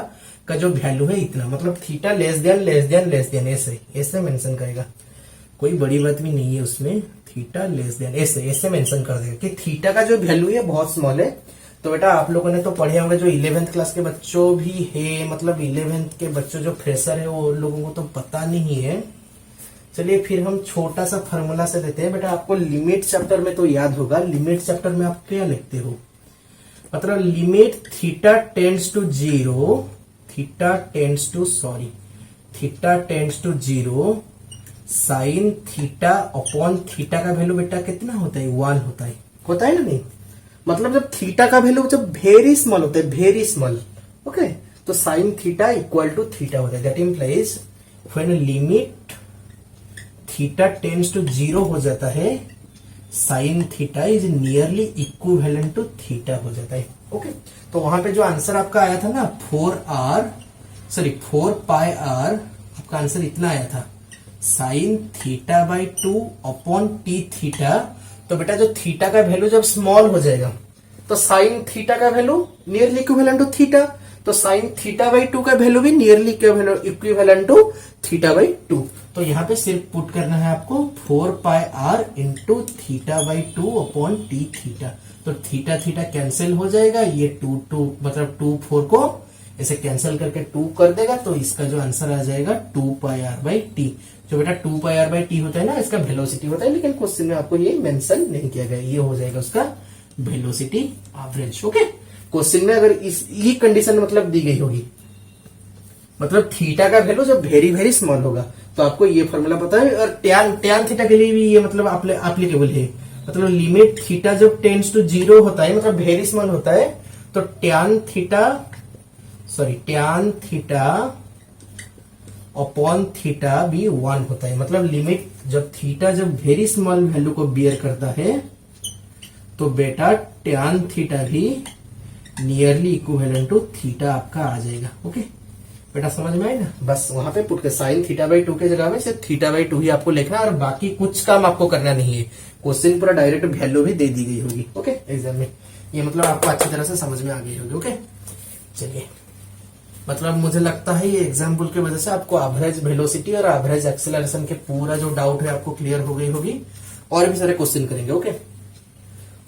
का जो वैल्यू है इतना, मतलब थीटा लेस देन ऐसे मेंशन करेगा। कोई बड़ी बात भी नहीं है उसमें, थीटा लेस देन ऐसे मेंशन कर देगा कि थीटा का जो वैल्यू है बहुत स्मॉल है। तो बेटा आप लोगों ने तो पढ़े होंगे, जो 11th क्लास के बच्चों भी है, मतलब 11th के बच्चों जो फ्रेशर है वो लोगों को तो पता नहीं है। चलिए फिर हम छोटा सा फॉर्मूला से देते हैं। बेटा आपको लिमिट चैप्टर में तो याद होगा, लिमिट चैप्टर में आप क्या लिखते हो? मतलब limit theta tends to 0, theta tends to 0 sine theta upon theta का वैल्यू बेटा कितना होता है? 1 होता है ना। नहीं मतलब जब थीटा का वैल्यू जब वेरी स्मॉल होता है, वेरी स्मॉल, ओके, तो sine theta equal to theta होता है। That implies when limit theta tends to 0 हो जाता है, sine theta is nearly equivalent to theta हो जाता है। ओके, तो वहां पे जो आंसर आपका आया था ना 4 पाई आर, आपका आंसर इतना आया था sign theta by 2 upon T theta. तो बेटा जो थीटा का वैल्यू जब स्मॉल हो जाएगा तो साइन थीटा का value nearly equivalent to theta, तो साइन थीटा बाई 2 का वैल्यू भी nearly equivalent to theta by 2। तो यहाँ पे सिर्फ पुट करना है आपको 4 pi R into theta by 2 upon T theta. तो थीटा थीटा कैंसिल हो जाएगा, ये 2 मतलब 2 4 को ऐसे कैंसिल करके 2 कर देगा, तो इसका जो आंसर आ जाएगा 2 पाई आर बाई टी। जो बेटा 2 पाई आर बाई टी होता है ना, इसका वेलोसिटी होता है, लेकिन क्वेश्चन में आपको ये मेंशन नहीं किया गया। ये हो जाएगा उसका वेलोसिटी एवरेज। ओके, क्वेश्चन में अगर ये कंडीशन मतलब दी गई होगी, मतलब थीटा का वैल्यू जब वेरी वेरी स्मॉल होगा, तो आपको ये फॉर्मूला पता है। और टैन थीटा के लिए भी ये मतलब एप्लीकेबल है। मतलब लिमिट थीटा जब टेंड्स टू 0 होता है, मतलब वेरी स्मॉल होता है, तो टैन थीटा अपॉन थीटा भी 1 होता है। मतलब लिमिट जब थीटा जब वेरी स्मॉल वैल्यू को बियर करता है, तो बेटा टैन थीटा भी नियरली इक्विवेलेंट टू थीटा आपका आ जाएगा। ओके बेटा, समझ में आए ना। बस वहां पे पुट के साइन थीटा बाई 2 के जगह में सिर्फ थीटा बाई 2 ही आपको लिखना है, और बाकी कुछ काम आपको करना नहीं है। क्वेश्चन पूरा डायरेक्ट वैल्यू भी दे दी गई होगी। ओके, एग्जाम में ये मतलब आपको अच्छी तरह से समझ में आ गई होगी। ओके, चलिए, मतलब मुझे लगता है ये एग्जाम्पल की वजह से आपको एवरेज वेलोसिटी और एवरेज एक्सेलरेशन के पूरा जो डाउट है आपको क्लियर हो गई होगी। और भी सारे क्वेश्चन करेंगे। ओके,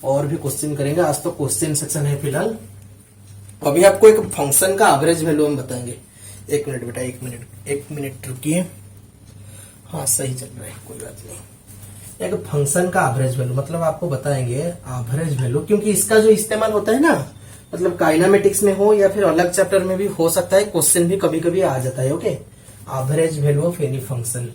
और भी क्वेश्चन करेंगे। आज तो क्वेश्चन सेक्शन है फिलहाल। अभी आपको एक फंक्शन का एवरेज वैल्यू हम बताएंगे। एक मिनट बेटा, एक मिनट रुकिए। हाँ, सही चल रहा है, कोई बात नहीं। एक फंक्शन का एवरेज वैल्यू मतलब आपको बताएंगे एवरेज वैल्यू, क्योंकि इसका जो इस्तेमाल होता है ना, मतलब काइनामेटिक्स में हो या फिर अलग चैप्टर में भी हो सकता है, क्वेश्चन भी कभी कभी आ जाता है। Okay, average value of any function.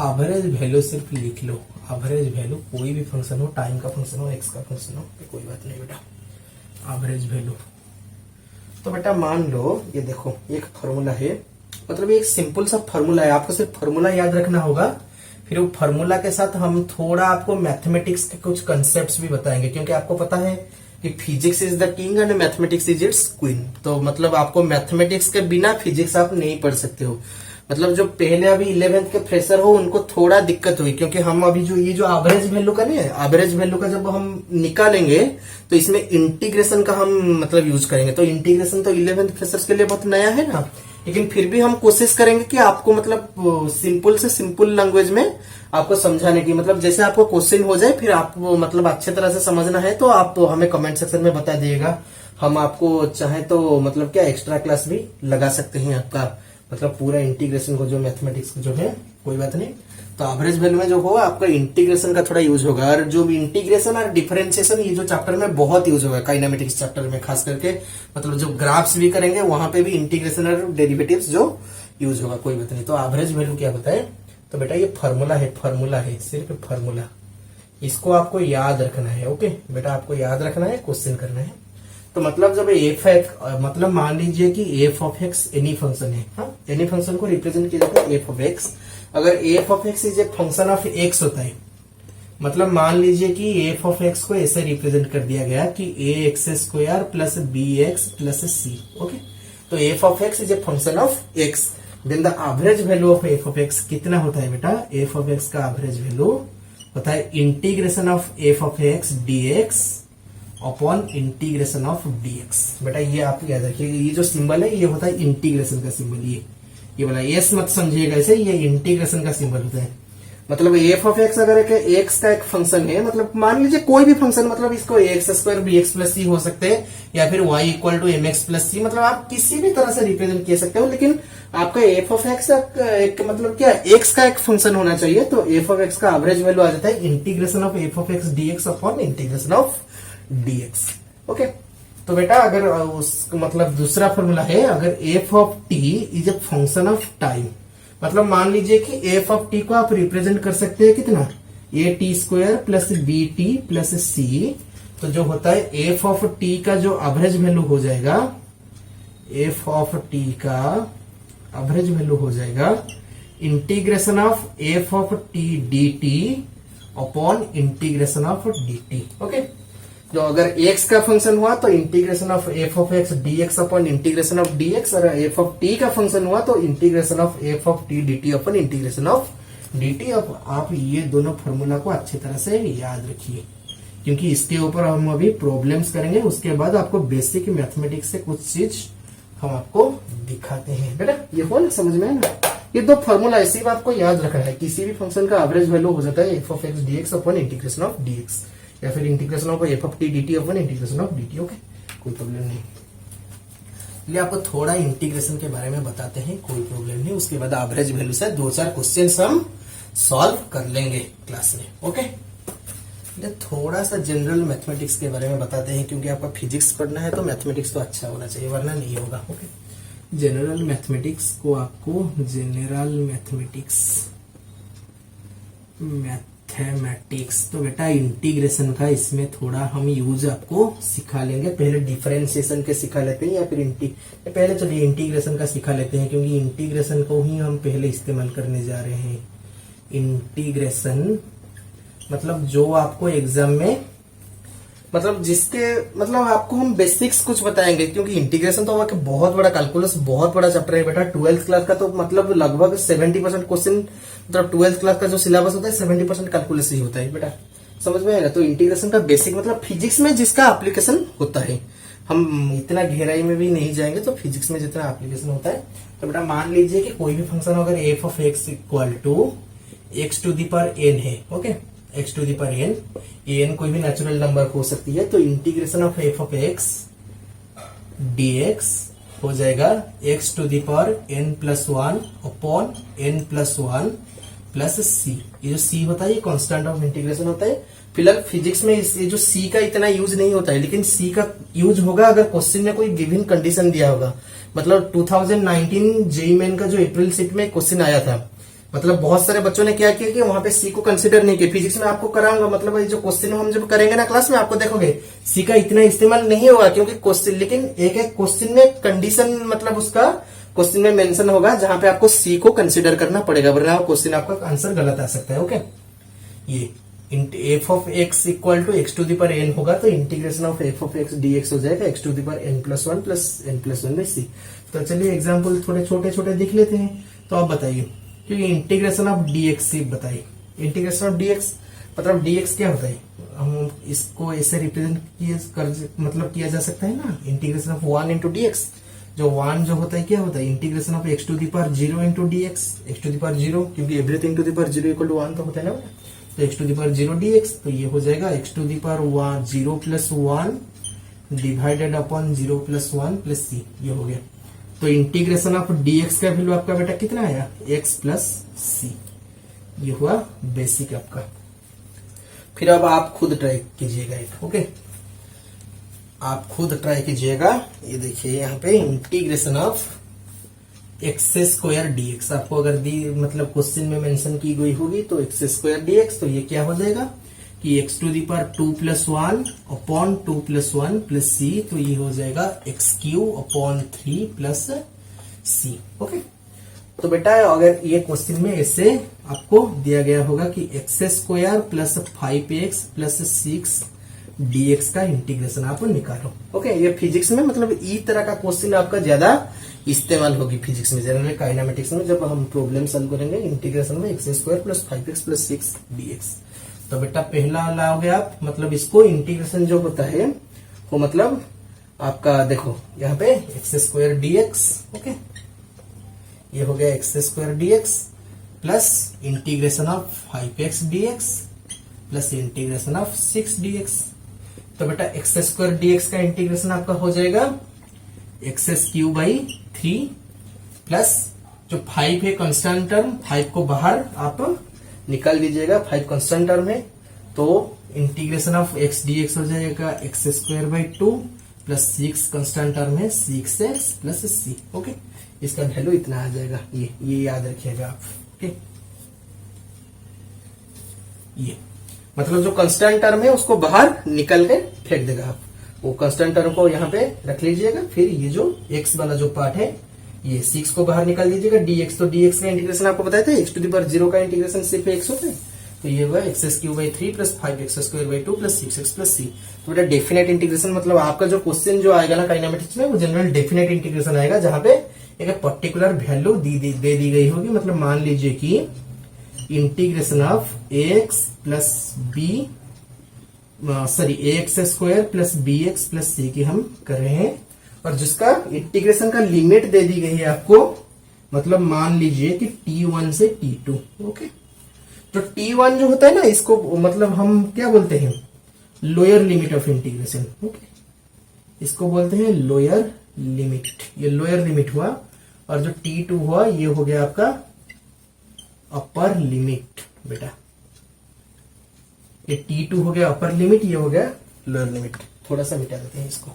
Average value सिर्फ लिख लो, एवरेज वैल्यू कोई भी फंक्शन हो, टाइम का फंक्शन हो, एक्स का फंक्शन हो, कोई बात नहीं बेटा। एवरेज वैल्यू तो बेटा मान लो, ये देखो एक फॉर्मूला है, मतलब ये एक सिंपल सा फॉर्मूला है। आपको सिर्फ फॉर्मूला याद रखना होगा, फिर वो फॉर्मूला के साथ हम थोड़ा आपको मैथमेटिक्स के कुछ कंसेप्ट्स भी बताएंगे, क्योंकि आपको पता है कि physics is the king and mathematics is it's queen. तो मतलब आपको मैथमेटिक्स के बिना फिजिक्स आप नहीं पढ़ सकते हो। मतलब जो पहले अभी 11th के फ्रेशर हो उनको थोड़ा दिक्कत हुई, क्योंकि हम अभी जो ये जो एवरेज वैल्यू का नहीं है, एवरेज वैल्यू का जब हम निकालेंगे तो इसमें इंटीग्रेशन का हम मतलब यूज करेंगे। तो इंटीग्रेशन तो 11th फ्रेशर्स के लिए बहुत नया है ना, लेकिन फिर भी हम कोशिश करेंगे कि आपको मतलब सिंपल से सिंपल लैंग्वेज में आपको समझाने की, मतलब जैसे आपको क्वेश्चन हो जाए फिर आपको मतलब अच्छे तरह से समझना है तो आप हमें कमेंट सेक्शन में बता दिएगा। हम आपको चाहे तो मतलब क्या एक्स्ट्रा क्लास भी लगा सकते हैं आपका, मतलब पूरा इंटीग्रेशन को जो मैथमेटिक्स जो है, कोई बात नहीं। तो एवरेज वैल्यू में जो होगा आपका इंटीग्रेशन का थोड़ा यूज होगा, और जो इंटीग्रेशन और डिफरेंशिएशन ये जो चैप्टर में बहुत यूज होगा, काइनेमेटिक्स चैप्टर में खास करके, मतलब जो ग्राफ्स भी करेंगे वहां पे भी इंटीग्रेशन और डेरिवेटिव्स जो यूज होगा, कोई बात नहीं। तो एवरेज वैल्यू क्या बताए, तो बेटा ये फॉर्मूला है, सिर्फ फॉर्मूला, इसको आपको याद रखना है। ओके बेटा, आपको याद रखना है, क्वेश्चन करना है। तो मतलब जब एफ मतलब मान लीजिए कि F of x any function है, हाँ, एनी फंक्शन को रिप्रेजेंट किया जाता है एफ ऑफ एक्स। अगर F of X is a function of x होता है, मतलब मान लीजिए कि एफ ऑफ एक्स को ऐसे रिप्रेजेंट कर दिया गया कि A X square plus B X plus C. Okay, तो F of X is a function of X, then the average value of F of X कितना होता है बेटा, एफ ऑफ एक्स का एवरेज वैल्यू होता है integration of F of X dx upon integration of D X. बेटा ये आप याद रखिए, ये जो सिंबल है ये होता है इंटीग्रेशन का सिंबल। ये वाला एस मत समझिएगा इसे, ये इंटीग्रेशन का सिंबल होता है। मतलब एफ ऑफ एक्स अगर एक एक्स का एक फंक्शन है, मतलब मान लीजिए कोई भी फंक्शन, मतलब इसको X square B X plus C हो सकते हैं, या फिर Y equal to M X plus C, मतलब आप किसी भी तरह से रिप्रेजेंट कर सकते हो, लेकिन आपका एफ ऑफ एक्स एक मतलब क्या एक्स का एक फंक्शन होना चाहिए। तो एफ ऑफ एक्स का एवरेज वैल्यू आ जाता है integration of F of X dx upon integration of DX. Okay, तो बेटा अगर उस मतलब दूसरा फॉर्मूला है, अगर F of T is a function of time, मतलब मान लीजिए कि एफ ऑफ टी को आप रिप्रेजेंट कर सकते हैं कितना, A T square plus B T plus C. तो जो होता है एफ ऑफ टी का जो एवरेज वैल्यू हो जाएगा एफ ऑफ टी का एवरेज वैल्यू हो जाएगा integration of F of T D T upon integration of D T. Okay, जो अगर x का फंक्शन हुआ तो integration of F of X D x upon integration of D x, और F of T का function हुआ तो integration of F of T D T upon integration of D T. अब आप ये दोनों फॉर्मूला को अच्छी तरह से याद रखिए, क्योंकि इसके ऊपर हम अभी प्रॉब्लम्स करेंगे। उसके बाद आपको बेसिक मैथमेटिक्स से कुछ चीज हम आपको दिखाते हैं। बेटा ये हो ना, समझ में है ना? ये दो फॉर्मूला ऐसी बात को याद रखना है, किसी भी फंक्शन का एवरेज वैल्यू हो जाता है F of X D x upon integration of D x, या फिर integration of F of T D T upon integration of D T. Okay, कोई प्रॉब्लम नहीं। चलिए आपको थोड़ा इंटीग्रेशन के बारे में बताते हैं, कोई प्रॉब्लम नहीं। उसके बाद एवरेज वैल्यू से 2-4 क्वेश्चन हम सॉल्व कर लेंगे क्लास में। ओके, थोड़ा सा जनरल मैथमेटिक्स के बारे में बताते हैं, क्योंकि आपका फिजिक्स पढ़ना है तो मैथमेटिक्स तो अच्छा होना चाहिए, वरना नहीं होगा। ओके, जनरल मैथमेटिक्स को आपको जनरल मैथमेटिक्स तो बेटा इंटीग्रेशन का इसमें थोड़ा हम यूज आपको सिखा लेंगे। पहले डिफरेंशिएशन के सिखा लेते हैं, या फिर पहले चलिए इंटीग्रेशन का सिखा लेते हैं, क्योंकि इंटीग्रेशन को ही हम पहले इस्तेमाल करने जा रहे हैं। इंटीग्रेशन मतलब जो आपको एग्जाम में मतलब जिसके मतलब आपको हम बेसिक्स कुछ बताएंगे, क्योंकि इंटीग्रेशन तो आपका बहुत बड़ा कैलकुलस, बहुत बड़ा चैप्टर है बेटा। 12th क्लास का तो मतलब लगभग 70% क्वेश्चन, मतलब 12th क्लास का जो सिलेबस होता है 70% कैलकुलस ही होता है बेटा, समझ में आएगा? तो इंटीग्रेशन का बेसिक मतलब फिजिक्स में जिसका एप्लीकेशन होता है, हम इतना गहराई में भी नहीं जाएंगे। तो फिजिक्स में जितना एप्लीकेशन होता है, तो बेटा मान लीजिए कि कोई भी फंक्शन अगर F of X equal to X to the power N है। Okay, X to the power N, N कोई भी नेचुरल नंबर हो सकती है, तो integration of F of X D X हो जाएगा X to the power N plus 1 upon N plus 1 plus C. ये जो सी होता है ये कांस्टेंट ऑफ इंटीग्रेशन होता है। फिलहाल फिजिक्स में ये जो सी का इतना यूज नहीं होता है, लेकिन सी का यूज होगा अगर क्वेश्चन में कोई गिवन कंडीशन दिया होगा। मतलब 2019 जेईई मेन का जो अप्रैल सीट में क्वेश्चन आया था, मतलब बहुत सारे बच्चों ने क्या किया कि वहां पे सी को कंसीडर नहीं किया। फिजिक्स में आपको कराऊंगा, मतलब ये जो क्वेश्चन हम जब करेंगे ना क्लास में, आपको देखोगे सी का इतना इस्तेमाल नहीं होगा, क्योंकि क्वेश्चन, लेकिन एक एक क्वेश्चन में कंडीशन मतलब उसका क्वेश्चन में मेंशन होगा जहां पे आपको सी को कंसीडर करना पड़ेगा, वरना क्वेश्चन आपका आंसर गलत आ सकता है। ओके, ये F of X equal to X to the power N होगा, तो integration of F of X D X हो जाएगा X to the power N plus 1 plus N plus 1 by C. तो चलिए एग्जाम्पल थोड़े छोटे छोटे देख लेते हैं। तो आप बताइए, क्योंकि इंटीग्रेशन ऑफ डीएक्स बताइए। इंटीग्रेशन ऑफ डीएक्स मतलब डीएक्स क्या होता है, हम इसको ऐसे रिप्रेजेंट मतलब किया जा सकता है ना, इंटीग्रेशन ऑफ 1 इंटू डीएक्स। जो 1 जो होता है क्या होता है, integration of X to the power 0 into D X, X to the power 0, क्योंकि everything to the power 0 equal to 1 तो होता है ना, तो X to the power 0 D X. तो ये हो जाएगा X to the power 0 plus 1 divided upon 0 plus 1 plus C, ये हो गया। तो इंटीग्रेशन ऑफ डीएक्स का वैल्यू आपका बेटा कितना आया, एक्स प्लस सी। ये हुआ बेसिक आपका। फिर अब आप खुद ट्राई कीजिएगा। ओके, आप खुद ट्राई कीजिएगा। ये देखिए यहाँ पे integration of X square DX आपको अगर दी मतलब क्वेश्चन में मेंशन की गई होगी, तो एक्स स्क्वायर डीएक्स, तो ये क्या हो जाएगा कि X to the power 2 plus 1 upon 2 plus 1 plus C, तो ये हो जाएगा X cube upon 3 plus C. Okay, तो बेटा अगर ये क्वेश्चन में ऐसे आपको दिया गया होगा कि X square plus 5x plus 6 DX का इंटीग्रेशन आप निकालो। ओके, ये फिजिक्स में मतलब ई तरह का क्वेश्चन आपका ज्यादा इस्तेमाल होगी फिजिक्स में, जनरल काइनेमेटिक्स में जब हम प्रॉब्लम सॉल्व करेंगे इंटीग्रेशन में X square plus 5x plus 6 DX. तो बेटा पहला लाओगे आप, मतलब इसको इंटीग्रेशन जो होता है वो मतलब आपका देखो यहाँ पे एक्स स्क्वायर डीएक्स। ओके, ये हो गया X square DX plus integration of 5x DX plus integration of 6 DX. तो बेटा एक्स स्क्वायर डीएक्स का इंटीग्रेशन आपका हो जाएगा एक्स क्यू बाई 3 प्लस जो 5 है कांस्टेंट टर्म, 5 को बाहर आप निकाल दीजिएगा, 5 कांस्टेंट टर्म है, तो इंटीग्रेशन ऑफ एक्स डीएक्स हो जाएगा x square by 2 plus 6 constant term है 6x प्लस सी। ओके, इसका वैल्यू इतना आ जाएगा, ये याद रखिएगा आप। ओके, ये मतलब जो कांस्टेंट टर्म है उसको बाहर निकल के फेंक देगा आप, वो कांस्टेंट टर्म को यहाँ पे रख लीजिएगा। फिर ये जो x वाला जो पार्ट है ये 6 को बाहर निकाल दीजिएगा। dx तो dx का इंटीग्रेशन आपको बताया था, x टू द पावर 0 का इंटीग्रेशन सिर्फ x होता है। तो ये हुआ x³/3 plus 5x²/2 plus 6x plus c। तो बेटा डेफिनेट इंटीग्रेशन मतलब आपका जो क्वेश्चन जो आएगा ना काइनेमेटिक्स में वो जनरल डेफिनेट इंटीग्रेशन आएगा, जहां पे एक पर्टिकुलर वैल्यू दे दी गई होगी। मतलब मान लीजिए कि integration of ax plus b ax² plus bx plus c की हम कर रहे हैं, और जिसका इंटीग्रेशन का लिमिट दे दी गई है आपको। मतलब मान लीजिए कि t1 से t2। ओके, तो t1 जो होता है ना, इसको मतलब हम क्या बोलते हैं, lower limit of integration. Okay, इसको बोलते हैं लोअर लिमिट। ये लोअर लिमिट हुआ, और जो t2 हुआ ये हो गया आपका अपर लिमिट। बेटा ये t2 हो गया अपर लिमिट, ये हो गया लोअर लिमिट। थोड़ा सा मिटा देते हैं इसको।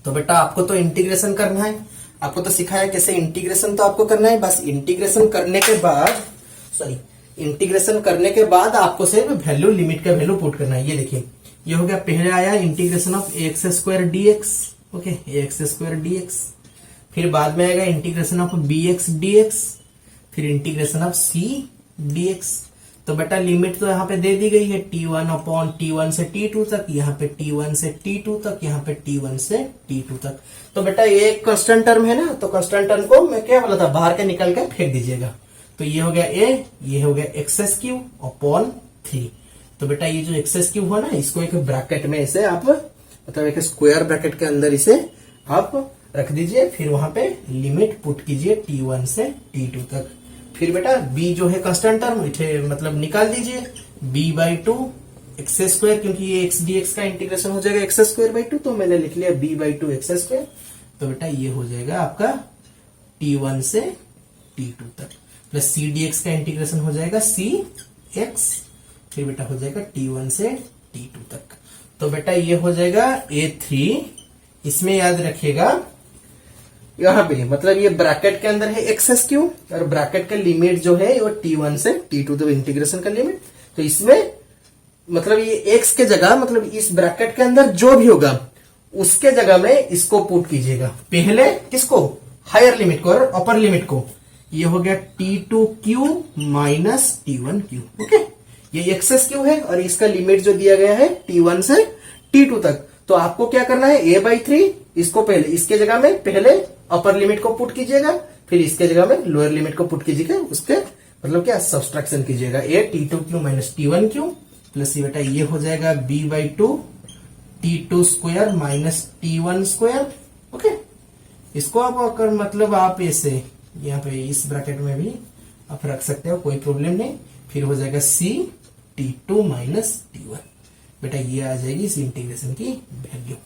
तो बेटा आपको तो इंटीग्रेशन करना है, आपको तो सिखाया कैसे इंटीग्रेशन तो आपको करना है। बस इंटीग्रेशन करने के बाद आपको सिर्फ वैल्यू, लिमिट का वैल्यू पुट करना है। ये देखिए, ये हो गया, पहले आया integration of ax² dx। Okay, ax² dx। फिर बाद में आएगा इंटीग्रेशन ऑफ bx dx, फिर इंटीग्रेशन ऑफ c dx। तो बेटा लिमिट तो यहाँ पे दे दी गई है t1 से t2 तक, यहाँ पे t1 से t2 तक, यहाँ पे t1 से t2 तक। तो बेटा ये एक कांस्टेंट टर्म है ना, तो कांस्टेंट टर्म को मैं क्या बोला था, बाहर के निकल के फेंक दीजिएगा। तो ये हो गया a, ये हो गया x³ 3। तो बेटा ये जो x³ हुआ ना, इसको एक ब्रैकेट में इसे आप मतलब एक स्क्वायर ब्रैकेट के अंदर इसे आप रख दीजिए। फिर वहां पे लिमिट पुट कीजिए t1 से t2 तक। फिर बेटा b जो है कांस्टेंट टर्म इसे मतलब निकाल दीजिए, b/2 x², क्योंकि ये x dx का इंटीग्रेशन हो जाएगा x²/2, तो मैंने लिख लिया b/2 x²। तो बेटा ये हो जाएगा आपका t1 से t2 तक, प्लस c dx का इंटीग्रेशन हो जाएगा cx। फिर बेटा हो जाएगा t1 से t2 तक। तो बेटा ये हो जाएगा a3। इसमें याद रखिएगा यहाँ पे मतलब ये ब्रैकेट के अंदर है x³ और ब्रैकेट का लिमिट जो है वो t1 से t2 तक इंटीग्रेशन का लिमिट। तो इसमें मतलब ये x के जगह मतलब इस ब्रैकेट के अंदर जो भी होगा उसके जगह में इसको पुट कीजिएगा। पहले किसको, हायर लिमिट को और अपर लिमिट को। ये हो गया t2q माइनस t1q। ओके, ये x³ है और इसका लिमिट जो दिया गया है t1 से t2 तक। तो आपको क्या करना है, a/3 इसको पहले इसके जगह में पहले अपर लिमिट को पुट कीजिएगा, फिर इसके जगह में लोअर लिमिट को पुट कीजिएगा, उसके मतलब क्या सब्सट्रैक्शन कीजिएगा। a t2q minus t1q plus ये बेटा ये हो जाएगा b/2 t2² minus t1²। Okay, इसको आप अगर मतलब आप ऐसे यहाँ पे इस ब्रैकेट में भी आप रख सकते हो, कोई प्रॉब्लम नहीं। फिर हो जाएगा c t2 माइनस t1। बेटा ये आ जाएगी इस इंटीग्रेशन की वैल्यू।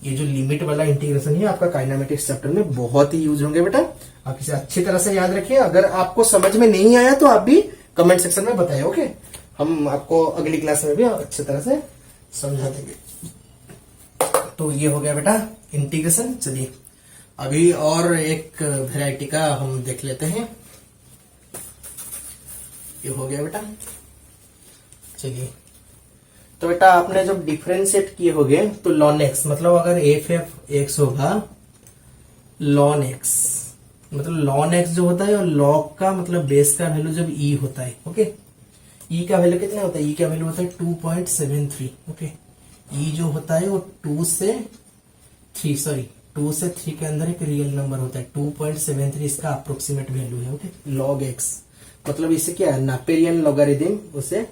ये जो लिमिट वाला इंटीग्रेशन है आपका काइनेमेटिक्स चैप्टर में बहुत ही यूज होंगे बेटा, आप इसे अच्छी तरह से याद रखिए। अगर आपको समझ में नहीं आया तो आप भी कमेंट सेक्शन में बताइए। ओके, हम आपको अगली क्लास में भी अच्छी तरह से समझा देंगे। तो ये हो गया बेटा इंटीग्रेशन। चलिए अभी और एक वेराइटी का हम देख लेते हैं। ये हो गया बेटा। चलिए, तो बेटा आपने जब डिफरेंशिएट किए होगे तो ln x मतलब अगर f(x) होगा ln x मतलब ln x जो होता है और log का मतलब बेस का वैल्यू जब e होता है। ओके, e का वैल्यू कितना होता है, e का वैल्यू होता है 2.73। ओके, e जो होता है वो 2 से 3 के अंदर एक रियल नंबर होता है। 2.73 इसका अप्रोक्सीमेट वैल्यू है। ओके, log x मतलब इसे क्या है, नापेरियन लॉगरिथम उसे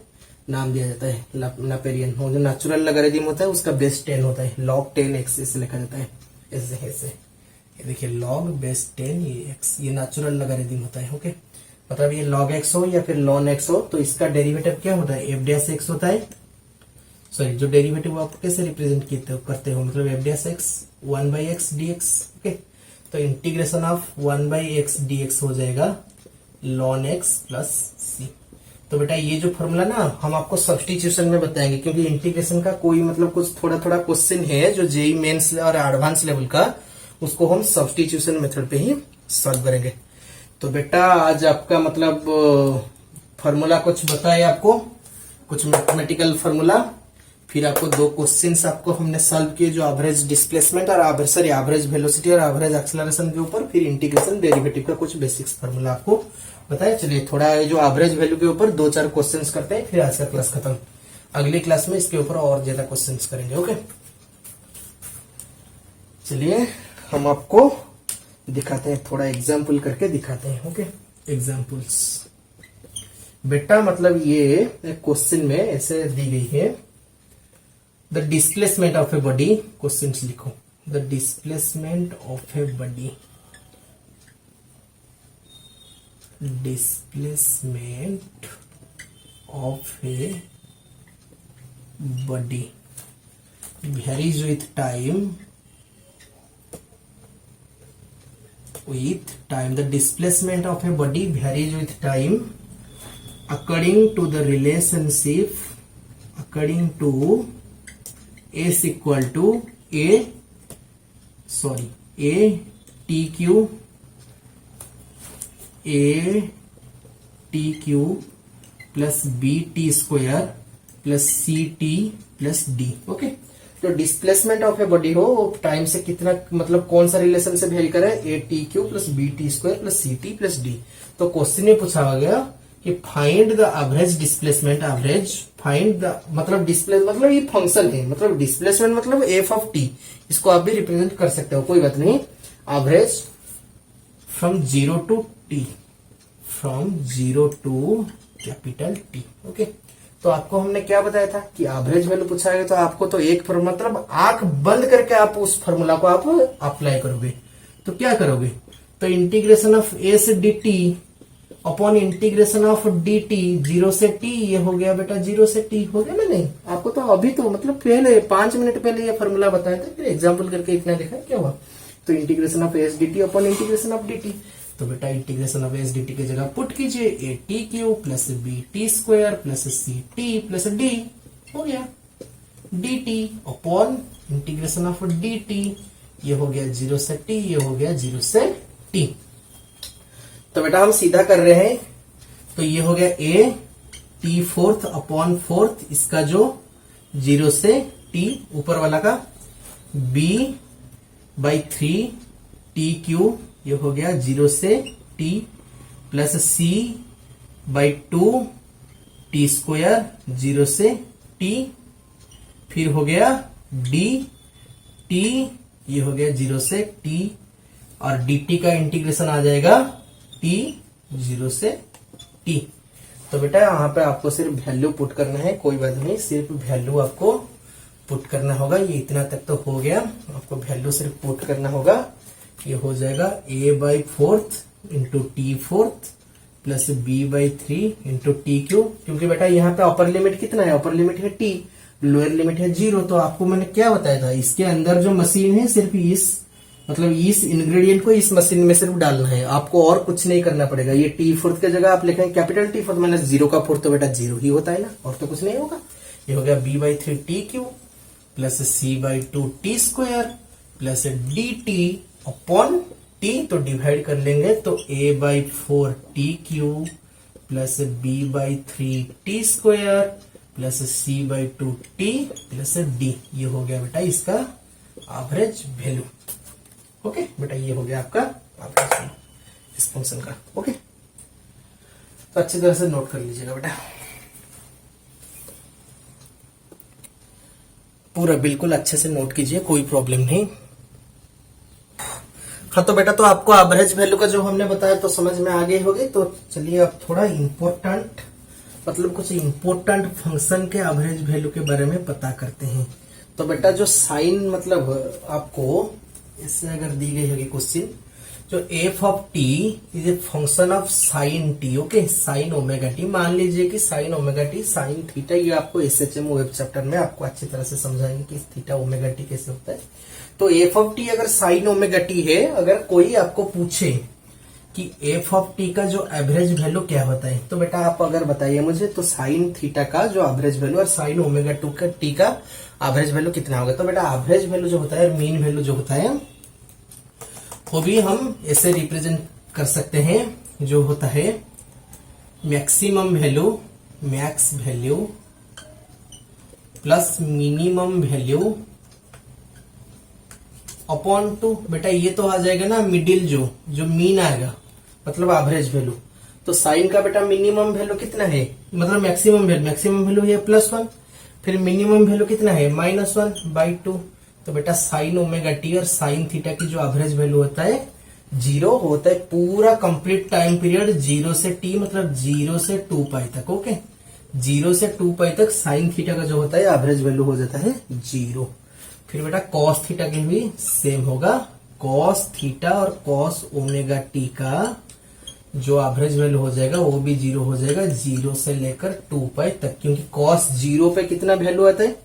नाम दिया जाता है। नापेरियन हो जो नेचुरल लॉगरिथम होता है उसका बेस 10 होता है, log 10x इसे लिखा जाता है ऐसे। ये देखिए log बेस 10 ये x, ये नेचुरल लॉगरिथम होता है। ओके, मतलब ये log x हो या फिर ln x हो तो इसका डेरिवेटिव क्या होता है, f' होता है। सॉरी, जो डेरिवेटिव आप कैसे रिप्रेजेंट करते हो मतलब f' 1/x dx। ओके, तो इंटीग्रेशन ऑफ 1/x dx हो जाएगा ln x प्लस c। तो बेटा ये जो फॉर्मूला ना हम आपको सब्स्टिट्यूशन में बताएंगे, क्योंकि इंटीग्रेशन का कोई मतलब कुछ थोड़ा क्वेश्चन है जो जेई मेंस और एडवांस लेवल का, उसको हम सब्स्टिट्यूशन मेथड पे ही सॉल्व करेंगे। तो बेटा आज आपका मतलब फॉर्मूला कुछ बताए आपको, कुछ मैथमेटिकल फॉर्मूला फिर आपको दो क्वेश्चंस आपको हमने सॉल्व किए जो एवरेज डिस्प्लेसमेंट और एवरेज वेलोसिटी और एवरेज एक्सेलरेशन के ऊपर, फिर इंटीग्रेशन डेरिवेटिव का कुछ बेसिक्स फार्मूला आपको बताया। चलिए थोड़ा जो एवरेज वैल्यू के ऊपर दो चार क्वेश्चंस करते हैं, फिर आज का क्लास खत्म। अगली क्लास में इसके ऊपर और ज्यादा क्वेश्चंस करेंगे। ओके, चलिए हम आपको दिखाते हैं, थोड़ा एग्जाम्पल करके दिखाते हैं। ओके, एग्जाम्पल्स बेटा, मतलब ये क्वेश्चन में ऐसे दी गई है, the displacement of a body, question लिखो, the displacement of a body, displacement of a body varies with time, the displacement of a body varies with time according to the relationship, according to S equal to a TQ plus BT square plus CT plus D। Okay, तो displacement of a body हो time से कितना, मतलब कौन सा relation से very करे, ATQ plus BT square plus CT plus D। तो क्वेश्चन में पूछा गया कि find the average displacement, find the, मतलब डिस्प्ले मतलब ये फंक्शन है, मतलब डिस्प्लेसमेंट मतलब एफ ऑफ टी, इसको आप भी रिप्रेजेंट कर सकते हो, कोई बात नहीं। Average from 0 to T, from 0 to capital T। Okay, तो आपको हमने क्या बताया था कि एवरेज वैल्यू पूछा गया, तो आपको तो एक फॉर्मूला, मतलब आंख बंद करके आप उस फॉर्मूला को आप अप्लाई करोगे। तो क्या करोगे, तो इंटीग्रेशन ऑफ ए से dt upon integration of dt 0 से t, ये हो गया बेटा 0 से t हो गया ना। नहीं, आपको तो अभी तो मतलब पहले 5 मिनट पहले ये फॉर्मूला बताया था, फिर एग्जाम्पल करके इतना लिखा, क्या हुआ। तो integration of S dt upon integration of dt, तो बेटा इंटीग्रेशन ऑफ एस dt की जगह पुट कीजिए ATQ plus BT square plus CT plus D, हो गया dt upon integration of dt, ये हो गया 0 से t, ये हो गया 0 से t। तो बेटा हम सीधा कर रहे हैं, तो ये हो गया A T fourth upon fourth, इसका जो 0 से t ऊपर वाला का, B बाई 3 TQ, ये हो गया 0 से t plus C by 2 T square 0 से t, फिर हो गया D T, ये हो गया 0 से t, और dt का इंटीग्रेशन आ जाएगा t 0 से t। तो बेटा यहाँ पे आपको सिर्फ वैल्यू पुट करना है, कोई बात नहीं, सिर्फ वैल्यू आपको पुट करना होगा। ये इतना तक तो हो गया, आपको वैल्यू सिर्फ पुट करना होगा। ये हो जाएगा a by fourth into T fourth plus b by 3 into T Q, क्योंकि बेटा यहाँ पे अपर लिमिट कितना है, अपर लिमिट है t, लोअर लिमिट है 0। तो आपको मैंने क्या बताया था, इसके अंदर जो मशीन है सिर्फ इस, मतलब इस इंग्रेडिएंट को इस मशीन में सिर्फ डालना है, आपको और कुछ नहीं करना पड़ेगा। ये टी फोर्थ की जगह आप लिखेंगे कैपिटल T फोर्थ माइनस 0 का फोर्थ, तो बेटा 0 ही होता है ना, और तो कुछ नहीं होगा। ये हो गया b by 3 TQ plus C by 2 T square plus DT upon T, तो डिवाइड कर लेंगे तो a by 4 TQ plus B by 3 T square plus C by 2 T plus D, ये हो गया बेटा इसका एवरेज वैल्यू। ओके बेटा, ये हो गया आपका एवरेज वैल्यू इस फंक्शन का। ओके, तो अच्छी तरह से नोट कर लीजिएगा बेटा, पूरा बिल्कुल अच्छे से नोट कीजिए, कोई प्रॉब्लम नहीं। हाँ तो बेटा, तो आपको एवरेज वैल्यू का जो हमने बताया तो समझ में आ गई होगी। तो चलिए अब थोड़ा इम्पोर्टेंट, मतलब कुछ इम्पोर्टेंट फंक्शन के एवरेज वैल्यू के बारे में पता करते हैं। तो बेटा जो साइन, मतलब आपको इससे अगर दी गई होगी क्वेश्चन, जो F of T is a function of sine T. Okay, sine omega T, मान लीजिए कि sine omega T sine theta, ये आपको SHM वेब चैप्टर में आपको अच्छी तरह से समझाएंगे कि थीटा ओमेगा टी कैसे होता है। तो एफ ऑफ टी अगर साइन ओमेगा टी है, अगर कोई आपको पूछे कि एफ ऑफ टी का जो एवरेज वैल्यू क्या होता है, तो बेटा आप अगर बताइए मुझे, तो साइन थीटा का जो एवरेज वैल्यू और साइन ओमेगा टू का टी का एवरेज वैल्यू कितना होगा। तो बेटा एवरेज वैल्यू जो होता है, मीन वैल्यू जो होता है, वो भी हम ऐसे रिप्रेजेंट कर सकते हैं, जो होता है maximum value, max value plus minimum value upon 2। बेटा ये तो आ जाएगा ना मिडिल, जो मीन आएगा मतलब एवरेज वैल्यू। तो साइन का बेटा मिनिमम वैल्यू कितना है, मतलब मैक्सिमम वैल्यू है +1, फिर मिनिमम वैल्यू कितना है -1/2। तो बेटा साइन ओमेगा टी और साइन थीटा की जो एवरेज वैल्यू होता है 0 होता है पूरा कंप्लीट टाइम पीरियड 0 से t मतलब 0 से 2π तक। ओके, 0 से 2π तक साइन थीटा का जो होता है एवरेज वैल्यू हो जाता है 0। फिर बेटा कॉस थीटा के भी सेम होगा, कॉस थीटा और कॉस ओमेगा टी का जो एवरेज वैल्यू हो जाएगा वो भी 0 हो जाएगा 0 से लेकर 2π तक, क्योंकि कॉस 0 पे कितना वैल्यू आता है,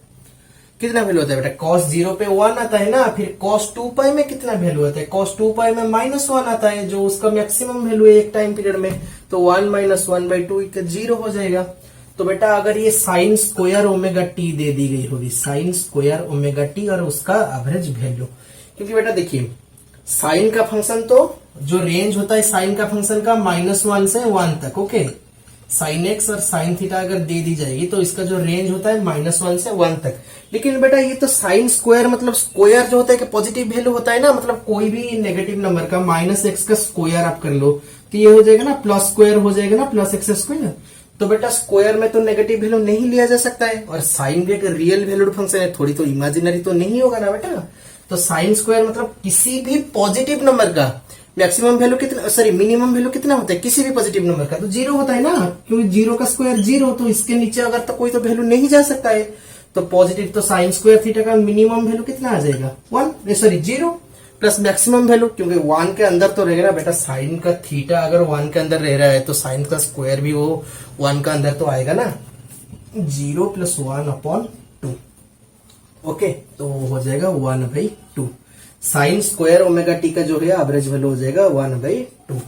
कितना वैल्यू आता है बेटा, cos 0 पे 1 आता है ना। फिर cos 2π में कितना वैल्यू आता है, cos 2π में -1 आता है जो उसका मैक्सिमम वैल्यू है एक टाइम पीरियड में। तो 1 - 1/2 0 हो जाएगा। तो बेटा अगर ये साइन स्क्वायर ओमेगा टी दे दी गई होगी, साइन स्क्वायर ओमेगा टी और उसका एवरेज वैल्यू, क्योंकि बेटा देखिए साइन का फंक्शन तो जो रेंज होता है साइन का फंक्शन का -1 से 1 तक। ओके, साइन एक्स और साइन थीटा अगर दे दी जाएगी तो इसका जो रेंज होता है -1 से 1 तक। लेकिन बेटा ये तो साइन स्क्वायर मतलब स्क्वायर जो होता है कि पॉजिटिव वैल्यू होता है ना, मतलब कोई भी नेगेटिव नंबर का -x का स्क्वायर आप कर लो तो ये हो जाएगा ना प्लस स्क्वायर हो जाएगा ना +x²। तो बेटा स्क्वायर में तो नेगेटिव वैल्यू नहीं लिया जा सकता है, और साइन भी एक रियल वैल्यूड फंक्शन है, थोड़ी तो इमेजिनरी तो नहीं होगा ना बेटा। तो साइन स्क्वायर मतलब किसी भी पॉजिटिव नंबर का मैक्सिमम वैल्यू कितना, सॉरी मिनिमम वैल्यू कितना होता है किसी भी पॉजिटिव नंबर का, तो 0 होता है ना, क्योंकि 0 का स्क्वायर 0, तो इसके नीचे अगर तो कोई तो वैल्यू नहीं जा सकता है। तो पॉजिटिव तो साइन स्क्वायर थीटा का मिनिमम वैल्यू कितना आ जाएगा 0 प्लस मैक्सिमम वैल्यू, क्योंकि 1 के अंदर तो रहेगा ना बेटा, साइन का थीटा अगर 1 के अंदर रह रहा है तो साइन का स्क्वायर भी वो 1 का अंदर तो आएगा ना, 0 + 1/2। ओके, तो हो जाएगा 1/2। साइन स्क्वायर ओमेगा टी का जो है एवरेज वैल्यू हो जाएगा 1/2।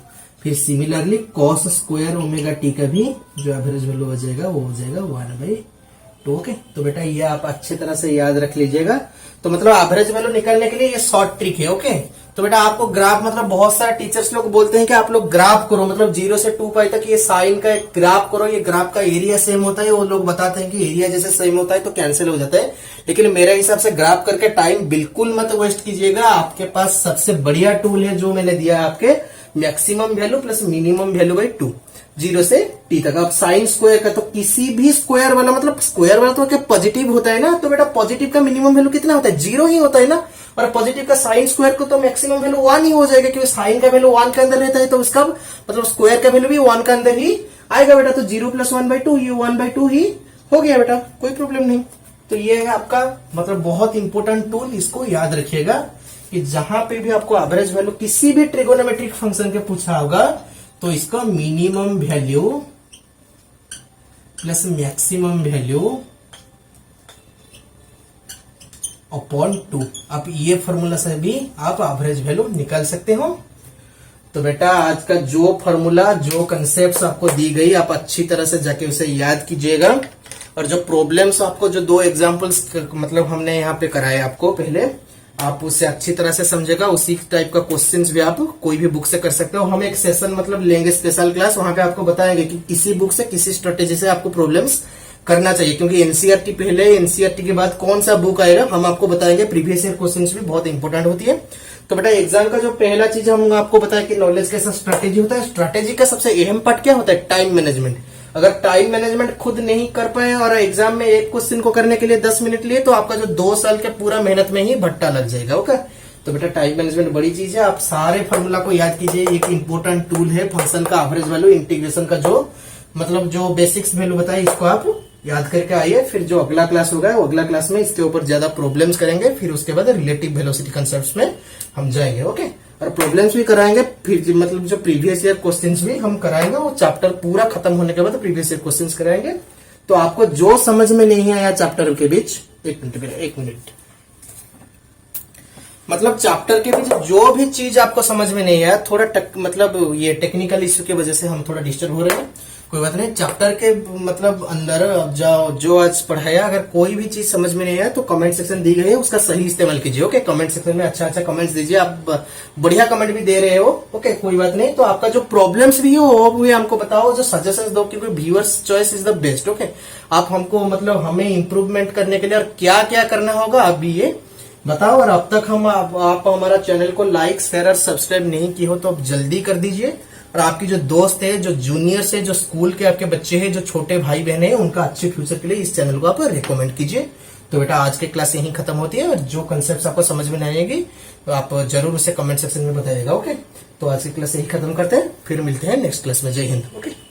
फिर similarly cos square omega T का भी जो एवरेज वैल्यू हो जाएगा वो हो जाएगा 1/2। ओके, तो बेटा ये आप अच्छी तरह से याद रख लीजिएगा। तो मतलब एवरेज वैल्यू निकालने के लिए ये शॉर्ट ट्रिक है। ओके, तो बेटा आपको ग्राफ मतलब बहुत सारे टीचर्स लोग बोलते हैं कि आप लोग ग्राफ करो, मतलब 0 से 2π तक ये साइन का एक ग्राफ करो, ये ग्राफ का एरिया सेम होता है। वो लोग बताते हैं कि एरिया जैसे सेम होता है तो कैंसिल हो जाता है, लेकिन मेरे हिसाब से ग्राफ करके टाइम बिल्कुल मत वेस्ट कीजिएगा। आपके पास सबसे बढ़िया टूल है जो मैंने दिया है आपके, मैक्सिमम वैल्यू प्लस मिनिमम वैल्यू/2 0 से t तक। अब साइन स्क्वायर का तो किसी भी स्क्वायर वाला मतलब स्क्वायर वाला तो क्या पॉजिटिव होता है ना, तो बेटा पॉजिटिव का मिनिमम वैल्यू कितना होता है 0 ही होता है ना, और पॉजिटिव का साइन स्क्वायर को तो मैक्सिमम वैल्यू 1 ही हो जाएगा, क्योंकि साइन का वैल्यू 1 के अंदर रहता है तो उसका मतलब स्क्वायर का वैल्यू भी 1 के अंदर ही आएगा बेटा। तो 0 + 1/2 ये 1/2 ही हो गया बेटा, कोई प्रॉब्लम नहीं। तो ये है आपका मतलब बहुत इंपॉर्टेंट टूल, इसको याद रखिएगा कि जहां पे भी आपको एवरेज वैल्यू किसी भी ट्रिगोनोमेट्रिक फंक्शन के पूछा होगा तो इसका minimum value plus maximum value upon 2, आप ये फॉर्मूला से भी आप एवरेज वैल्यू निकाल सकते हो। तो बेटा आज का जो फॉर्मूला जो कंसेप्ट आपको दी गई आप अच्छी तरह से जाके उसे याद कीजिएगा, और जो प्रॉब्लम्स आपको जो 2 एग्जांपल्स मतलब हमने यहाँ पे कराए आपको पहले, आप उसे अच्छी तरह से समझेगा। उसी टाइप का क्वेश्चंस भी आप कोई भी बुक से कर सकते हो। हम एक सेशन मतलब लेंगे स्पेशल क्लास, वहां पे आपको बताएंगे कि किसी बुक से किसी स्ट्रेटेजी से आपको प्रॉब्लम्स करना चाहिए, क्योंकि एनसीईआरटी पहले, एनसीईआरटी के बाद कौन सा बुक आएगा हम आपको बताएंगे। प्रीवियस ईयर क्वेश्चंस भी बहुत इंपॉर्टेंट होती है। तो बेटा एग्जाम का जो पहला चीज हम आपको बताया कि नॉलेज कैसा स्ट्रेटेजी होता है, स्ट्रेटेजी का सबसे अहम पार्ट क्या होता है टाइम मैनेजमेंट। अगर टाइम मैनेजमेंट खुद नहीं कर पाए और एग्जाम में एक क्वेश्चन को करने के लिए 10 मिनट लिए तो आपका जो 2 साल के पूरा मेहनत में ही भट्टा लग जाएगा। ओके, तो बेटा टाइम मैनेजमेंट बड़ी चीज है, आप सारे फॉर्मूला को याद कीजिए। एक इंपॉर्टेंट टूल है फंक्शन का एवरेज वैल्यू, इंटीग्रेशन का जो मतलब जो बेसिक्स वैल्यू बताए इसको आप याद करके आइए। फिर जो अगला क्लास होगा वो अगला क्लास में इसके ऊपर ज्यादा प्रॉब्लम्स करेंगे, फिर उसके बाद रिलेटिव वेलोसिटी कंसेप्ट्स में हम जाएंगे। ओके, और प्रॉब्लम्स भी कराएंगे, फिर मतलब जो प्रीवियस ईयर क्वेश्चंस भी हम कराएंगे। वो चैप्टर पूरा खत्म होने के बाद प्रीवियस ईयर क्वेश्चंस कराएंगे। तो आपको जो समझ में नहीं आया चैप्टर के बीच, एक मिनट मतलब चैप्टर के बीच जो भी चीज आपको समझ में नहीं आया, थोड़ा मतलब ये टेक्निकल इश्यू की वजह से हम थोड़ा डिस्टर्ब हो रहे हैं, कोई बात नहीं, चैप्टर के मतलब अंदर अब जो आज पढ़ाया, अगर कोई भी चीज समझ में नहीं आया तो कमेंट सेक्शन दी गई है, उसका सही इस्तेमाल कीजिए। ओके, कमेंट सेक्शन में अच्छा अच्छा कमेंट्स दीजिए, आप बढ़िया कमेंट भी दे रहे हो। ओके, कोई बात नहीं, तो आपका जो प्रॉब्लम्स भी हो वो भी हमको बताओ, जो सजेशंस दो, क्योंकि viewers choice is the best. Okay, आप हमको मतलब हमें इंप्रूवमेंट करने के लिए और क्या क्या करना होगा आप भी ये बताओ। और अब तक आप हमारा चैनल को लाइक शेयर और सब्सक्राइब नहीं किए हो तो अब जल्दी कर दीजिए। और आपकी जो दोस्त है, जो जूनियर्स है, जो स्कूल के आपके बच्चे हैं, जो छोटे भाई बहन है, उनका अच्छे फ्यूचर के लिए इस चैनल को आप रिकमेंड कीजिए। तो बेटा आज की क्लास यहीं खत्म होती है, और जो कंसेप्ट आपको समझ में नहीं आएगी तो आप जरूर उसे कमेंट सेक्शन में बताइएगा। ओके, तो आज की क्लास यही खत्म करते हैं, फिर मिलते हैं नेक्स्ट क्लास में। जय हिंद। ओके।